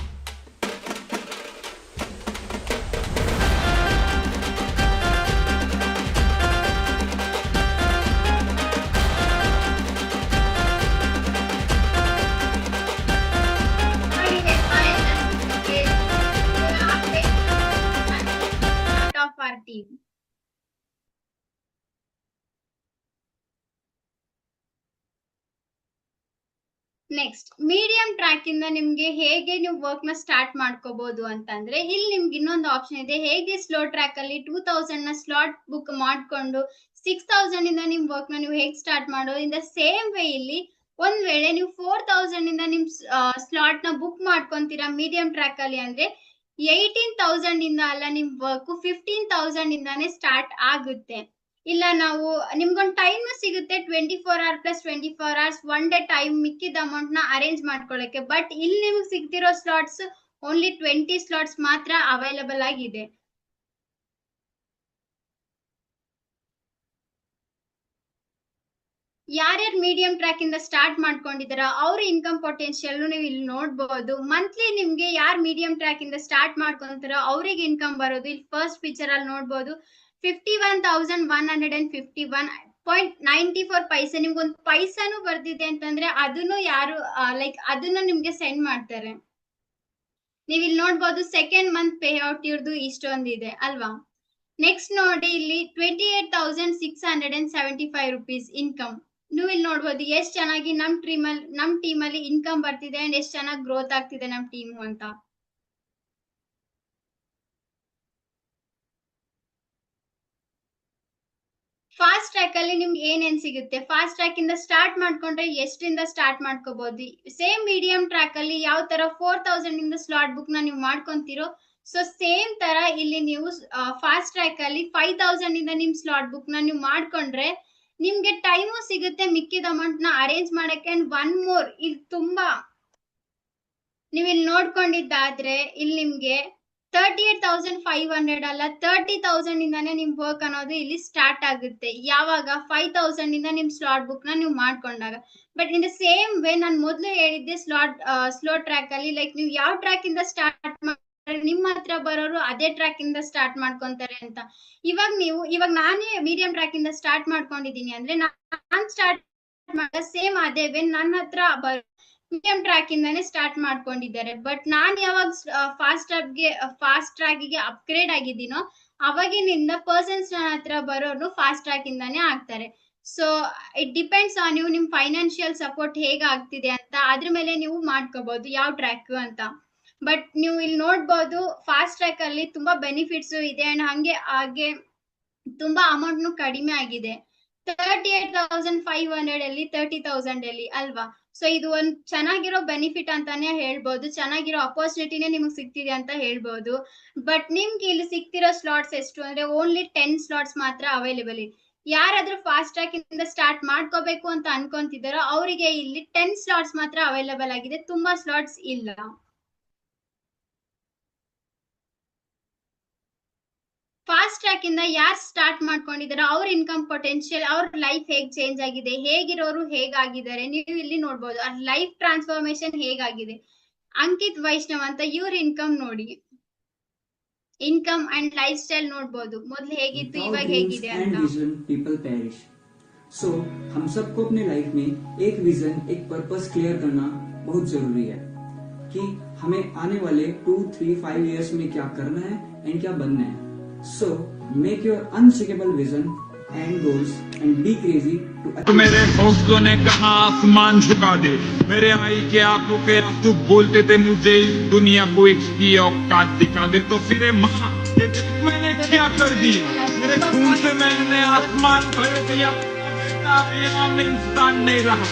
team. Next medium track ಇಂದ ನಿಮ್ಗೆ ಹೇಗೆ ನೀವು ವರ್ಕ್ ನ ಸ್ಟಾರ್ಟ್ ಮಾಡ್ಕೋಬಹುದು ಅಂತಂದ್ರೆ ಇಲ್ಲಿ ನಿಮ್ಗೆ ಇನ್ನೊಂದು ಆಪ್ಷನ್ ಇದೆ. ಹೇಗೆ ಸ್ಲೋ ಟ್ರ್ಯಾಕ್ ಅಲ್ಲಿ 2,000 ನ ಸ್ಲಾಟ್ ಬುಕ್ ಮಾಡ್ಕೊಂಡು 6,000 ಇಂದ ನಿಮ್ ವರ್ಕ್ ನ ನೀವು ಹೇಗೆ ಸ್ಟಾರ್ಟ್ ಮಾಡೋದು, ಇನ್ ದ ಸೇಮ್ ವೇ ಇಲ್ಲಿ ಒಂದ್ ವೇಳೆ ನೀವು 4000 ಇಂದ ನಿಮ್ ಸ್ಲಾಟ್ ನ ಬುಕ್ ಮಾಡ್ಕೊಂತೀರಾ ಮೀಡಿಯಂ ಟ್ರ್ಯಾಕ್ ಅಲ್ಲಿ ಅಂದ್ರೆ 18,000 ಇಂದ ಅಲ್ಲ, ನಿಮ್ ವರ್ಕ್ 15,000 ಇಂದಾನೇ ಸ್ಟಾರ್ಟ್ ಆಗುತ್ತೆ. ಇಲ್ಲ ನಾವು ನಿಮ್ಗೊಂದು ಟೈಮ್ ಸಿಗುತ್ತೆ 24 hours plus 24 hours one day time ಮಿಕ್ಕಿದ ಅಮೌಂಟ್ ನ ಅರೇಂಜ್ ಮಾಡ್ಕೊಳ್ಳಕ್ಕೆ. ಬಟ್ ಇಲ್ಲಿ ನಿಮ್ಗೆ ಸಿಗ್ತಿರೋ ಸ್ಲಾಟ್ಸ್ ಓನ್ಲಿ 20 ಸ್ಲಾಟ್ಸ್ ಮಾತ್ರ ಅವೈಲಬಲ್ ಆಗಿದೆ. ಯಾರ್ಯಾರು ಮೀಡಿಯಂ ಟ್ರ್ಯಾಕ್ ಇಂದ ಸ್ಟಾರ್ಟ್ ಮಾಡ್ಕೊಂಡಿದಾರ ಅವ್ರ ಇನ್ಕಮ್ ಪೊಟೆನ್ಶಿಯಲ್ ನೀವು ಇಲ್ಲಿ ನೋಡ್ಬೋದು. ಮಂತ್ಲಿ ನಿಮ್ಗೆ ಯಾರು ಮೀಡಿಯಂ ಟ್ರ್ಯಾಕ್ ಇಂದ ಸ್ಟಾರ್ಟ್ ಮಾಡ್ಕೊಂತಾರ ಅವ್ರಿಗೆ ಇನ್ಕಮ್ ಬರೋದು ಇಲ್ಲಿ ಫಸ್ಟ್ ಪಿಕ್ಚರ್ ಅಲ್ಲಿ ನೋಡ್ಬೋದು 51,151.94 ಪೈಸೆ. ನಿಮ್ಗೊಂದು ಪೈಸಾನು ಬರ್ದಿದೆ ಅಂತಂದ್ರೆ ಅದನ್ನು ಯಾರು ಲೈಕ್ ಅದನ್ನ ನಿಮ್ಗೆ ಸೆಂಡ್ ಮಾಡ್ತಾರೆ. ನೀವ್ ಇಲ್ಲಿ ನೋಡ್ಬೋದು ಸೆಕೆಂಡ್ ಮಂತ್ ಪೇ ಔಟ್ ಇವ್ರದ್ದು ಇಷ್ಟೊಂದಿದೆ ಅಲ್ವಾ. ನೆಕ್ಸ್ಟ್ ನೋಡಿ ಇಲ್ಲಿ 28,675 rupees ಇನ್ಕಮ್. ನೀವು ಇಲ್ಲಿ ನೋಡ್ಬೋದು ಎಷ್ಟು ಚೆನ್ನಾಗಿ ನಮ್ ಟೀಮ್ ಅಲ್ಲಿ ಇನ್ಕಮ್ ಬರ್ತಿದೆ ಅಂಡ್ ಎಷ್ಟು ಚೆನ್ನಾಗಿ ಗ್ರೋತ್ ಆಗ್ತಿದೆ ನಮ್ ಟೀಮ್ ಅಂತ. ಫಾಸ್ಟ್ ಟ್ರ್ಯಾಕ್ ಅಲ್ಲಿ ನಿಮ್ಗೆ ಏನೇನ್ ಸಿಗುತ್ತೆ, ಫಾಸ್ಟ್ ಟ್ರ್ಯಾಕ್ ಇಂದ ಸ್ಟಾರ್ಟ್ ಮಾಡ್ಕೊಂಡ್ರೆ ಎಷ್ಟರಿಂದ ಸ್ಟಾರ್ಟ್ ಮಾಡ್ಕೋಬಹುದು. ಸೇಮ್ ಮೀಡಿಯಂ ಟ್ರ್ಯಾಕ್ ಅಲ್ಲಿ ಯಾವ ತರ 4,000 ಇಂದ ಸ್ಲಾಟ್ ಬುಕ್ ನ ನೀವು ಮಾಡ್ಕೊಂತೀರೋ ಸೊ ಸೇಮ್ ತರ ಇಲ್ಲಿ ನೀವು ಫಾಸ್ಟ್ ಟ್ರ್ಯಾಕ್ ಅಲ್ಲಿ 5,000 ಇಂದ ನಿಮ್ ಸ್ಲಾಟ್ ಬುಕ್ ನ ನೀವು ಮಾಡ್ಕೊಂಡ್ರೆ ನಿಮ್ಗೆ ಟೈಮು ಸಿಗುತ್ತೆ ಮಿಕ್ಕಿದ ಅಮೌಂಟ್ ನ ಅರೇಂಜ್ ಮಾಡಕ್ಕೆ. ಅಂಡ್ ಒನ್ ಮೋರ್ ಇಲ್ಲಿ ತುಂಬಾ ನೀವು ಇಲ್ಲಿ ನೋಡ್ಕೊಂಡಿದ್ದಾದ್ರೆ ಇಲ್ಲಿ ನಿಮ್ಗೆ 38,500 ಅಲ್ಲ 30,000 ಇಂದಾನೇ ನಿಮ್ ವರ್ಕ್ ಅನ್ನೋದು ಇಲ್ಲಿ ಸ್ಟಾರ್ಟ್ ಆಗುತ್ತೆ. ಯಾವಾಗ 5,000 ಇಂದ ನಿಮ್ ಸ್ಲಾಟ್ ಬುಕ್ ನ ನೀವು ಮಾಡ್ಕೊಂಡಾಗ. But in the same way ನಾನು ಮೊದಲು ಹೇಳಿದ್ದೆ ಸ್ಲೋ ಟ್ರ್ಯಾಕ್ ಅಲ್ಲಿ ಲೈಕ್ ನೀವು ಯಾವ ಟ್ರ್ಯಾಕ್ ಇಂದ ಸ್ಟಾರ್ಟ್ ನಿಮ್ಮ ಹತ್ರ ಬರೋರು ಅದೇ ಟ್ರ್ಯಾಕ್ ಇಂದ ಸ್ಟಾರ್ಟ್ ಮಾಡ್ಕೊಂತಾರೆ ಅಂತ. ಇವಾಗ ನಾನೇ ಮೀಡಿಯಂ ಟ್ರ್ಯಾಕ್ ಇಂದ ಸ್ಟಾರ್ಟ್ ಮಾಡ್ಕೊಂಡಿದೀನಿ ಅಂದ್ರೆ ನಾನ್ ಸ್ಟಾರ್ಟ್ ಮಾಡ ಸೇಮ್ ಅದೇ ವೇ ನನ್ನ ಹತ್ರ ಮೀಡಿಯಂ ಟ್ರ್ಯಾಕ್ ಇಂದಾನೆ ಸ್ಟಾರ್ಟ್ ಮಾಡ್ಕೊಂಡಿದ್ದಾರೆ. ಬಟ್ ನಾನ್ ಯಾವಾಗ ಫಾಸ್ಟ್ ಟ್ರ್ಯಾಕ್ ಗೆ ಅಪ್ಗ್ರೇಡ್ ಆಗಿದ್ದೀನೋ ಅವಾಗಿನಿಂದ ಪರ್ಸನ್ಸ್ ನನ್ನ ಹತ್ರ ಬರೋರು ಫಾಸ್ಟ್ ಟ್ರ್ಯಾಕ್ ಇಂದಾನೆ ಆಗ್ತಾರೆ. ಸೊ ಇಟ್ ಡಿಪೆಂಡ್ಸ್ ಆನ್ ನೀವು ನಿಮ್ ಫೈನಾನ್ಷಿಯಲ್ ಸಪೋರ್ಟ್ ಹೇಗ ಆಗ್ತಿದೆ ಅಂತ ಅದ್ರ ಮೇಲೆ ನೀವು ಮಾಡ್ಕೋಬಹುದು ಯಾವ ಟ್ರ್ಯಾಕ್ ಅಂತ. ಬಟ್ ನೀವು ಇಲ್ಲಿ ನೋಡ್ಬೋದು ಫಾಸ್ಟ್ ಟ್ರ್ಯಾಕ್ ಅಲ್ಲಿ ತುಂಬಾ ಬೆನಿಫಿಟ್ಸ್ ಇದೆ ಅಂಡ್ ಹಾಗೆ ತುಂಬಾ ಅಮೌಂಟ್ ಕಡಿಮೆ ಆಗಿದೆ. 38,500 ಅಲ್ಲಿ 30,000 ಅಲ್ಲಿ ಅಲ್ವಾ. ಸೊ ಇದು ಒಂದ್ ಚೆನ್ನಾಗಿರೋ ಬೆನಿಫಿಟ್ ಅಂತಾನೆ ಹೇಳ್ಬೋದು, ಚೆನ್ನಾಗಿರೋ ಅಪರ್ಚುನಿಟಿನೇ ನಿಮ್ಗೆ ಸಿಗ್ತಿದೆ ಅಂತ ಹೇಳ್ಬೋದು. ಬಟ್ ನಿಮ್ಗೆ ಇಲ್ಲಿ ಸಿಗ್ತಿರೋ ಸ್ಲಾಟ್ಸ್ ಎಷ್ಟು ಅಂದ್ರೆ ಓನ್ಲಿ 10 ಸ್ಲಾಟ್ಸ್ ಮಾತ್ರ ಅವೈಲೇಬಲ್ ಇದೆ. ಯಾರಾದ್ರೂ ಫಾಸ್ಟ್ ಟ್ರ್ಯಾಕ್ ಇಂದ ಸ್ಟಾರ್ಟ್ ಮಾಡ್ಕೋಬೇಕು ಅಂತ ಅನ್ಕೊಂತಿದಾರೋ ಅವರಿಗೆ ಇಲ್ಲಿ 10 ಸ್ಲಾಟ್ಸ್ ಮಾತ್ರ ಅವೈಲೇಬಲ್ ಆಗಿದೆ, ತುಂಬಾ ಸ್ಲಾಟ್ಸ್ ಇಲ್ಲ. ಫಾಸ್ಟ್ ಟ್ರ್ಯಾಕ್ ಇಂದ ಯಾರು ಸ್ಟಾರ್ಟ್ ಮಾಡ್ಕೊಂಡಿದಾರೋ ಅವ್ರ ಇನ್ಕಮ್ ಪೊಟೆನ್ಶಿಯಲ್, ಅವ್ರ ಲೈಫ್ ಹೇಗ್ ಚೇಂಜ್ ಆಗಿದೆ, ಹೇಗಿರೋರು ಹೇಗಾಗಿದ್ದಾರೆ ನೀವು ಇಲ್ಲಿ ನೋಡ್ಬೋದು. ಅವ್ರ ಲೈಫ್ ಟ್ರಾನ್ಸ್ಫಾರ್ಮೇಶನ್ ಹೇಗಾಗಿದೆ. ಅಂಕಿತ್ ವೈಷ್ಣವ್ ಅಂತ ಇವ್ರ ಇನ್ಕಮ್ ನೋಡಿ, ಇನ್ಕಮ್ ಅಂಡ್ ಲೈಫ್ ಸ್ಟೈಲ್ ನೋಡ್ಬೋದು ಮೊದ್ಲು ಹೇಗಿತ್ತು ಇವಾಗ ಹೇಗಿದೆ ಅಂತ. People perish. सो हम सबको अपने लाइफ में एक विजन, एक पर्पस क्लियर करना बहुत जरूरी है कि हमें आने वाले 2, 3, 5 years में क्या करना है एंड क्या बनना है. So make your unshakable vision and goals and be crazy to achieve. मेरे हौसलों ने कहा आसमान झुका दे, मेरे आई के आंखों के आंसू बोलते थे मुझे दुनिया को इसकी औकात दिखा दे. तो फिर माँ ये मैंने क्या कर दिया, मेरे खून से मैंने आसमान भर दिया, बेटा मैं इंसान नहीं रहा.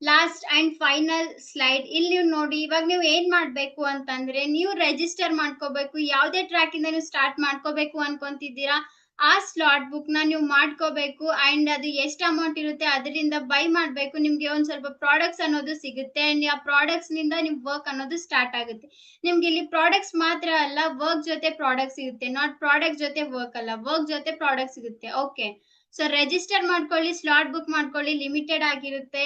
ಲಾಸ್ಟ್ ಅಂಡ್ ಫೈನಲ್ ಸ್ಲೈಡ್ ಇಲ್ಲಿ ನೀವು ನೋಡಿ. ಇವಾಗ ನೀವು ಏನ್ ಮಾಡ್ಬೇಕು ಅಂತಂದ್ರೆ ನೀವು ರಿಜಿಸ್ಟರ್ ಮಾಡ್ಕೋಬೇಕು. ಯಾವ್ದೇ ಟ್ರ್ಯಾಕ್ ಇಂದ ನೀವು ಸ್ಟಾರ್ಟ್ ಮಾಡ್ಕೋಬೇಕು ಅನ್ಕೊಂತಿದ್ದೀರಾ ಆ ಸ್ಲಾಟ್ ಬುಕ್ ನ ನೀವು ಮಾಡ್ಕೋಬೇಕು. ಅಂಡ್ ಅದು ಎಷ್ಟು ಅಮೌಂಟ್ ಇರುತ್ತೆ ಅದರಿಂದ ಬೈ ಮಾಡ್ಬೇಕು. ನಿಮ್ಗೆ ಒಂದ್ ಸ್ವಲ್ಪ ಪ್ರಾಡಕ್ಟ್ಸ್ ಅನ್ನೋದು ಸಿಗುತ್ತೆ ಅಂಡ್ ಆ ಪ್ರಾಡಕ್ಟ್ಸ್ ನಿಂದ ನಿಮ್ ವರ್ಕ್ ಅನ್ನೋದು ಸ್ಟಾರ್ಟ್ ಆಗುತ್ತೆ. ನಿಮ್ಗೆ ಇಲ್ಲಿ ಪ್ರಾಡಕ್ಟ್ಸ್ ಮಾತ್ರ ಅಲ್ಲ, ವರ್ಕ್ ಜೊತೆ ಪ್ರಾಡಕ್ಟ್ ಸಿಗುತ್ತೆ. ನಾಟ್ ಪ್ರಾಡಕ್ಟ್ ಜೊತೆ ವರ್ಕ್ ಅಲ್ಲ, ವರ್ಕ್ ಜೊತೆ ಪ್ರಾಡಕ್ಟ್ ಸಿಗುತ್ತೆ. ಓಕೆ, ಸೊ ರಿಜಿಸ್ಟರ್ ಮಾಡ್ಕೊಳ್ಳಿ, ಸ್ಲಾಟ್ ಬುಕ್ ಮಾಡ್ಕೊಳ್ಳಿ, ಲಿಮಿಟೆಡ್ ಆಗಿರುತ್ತೆ.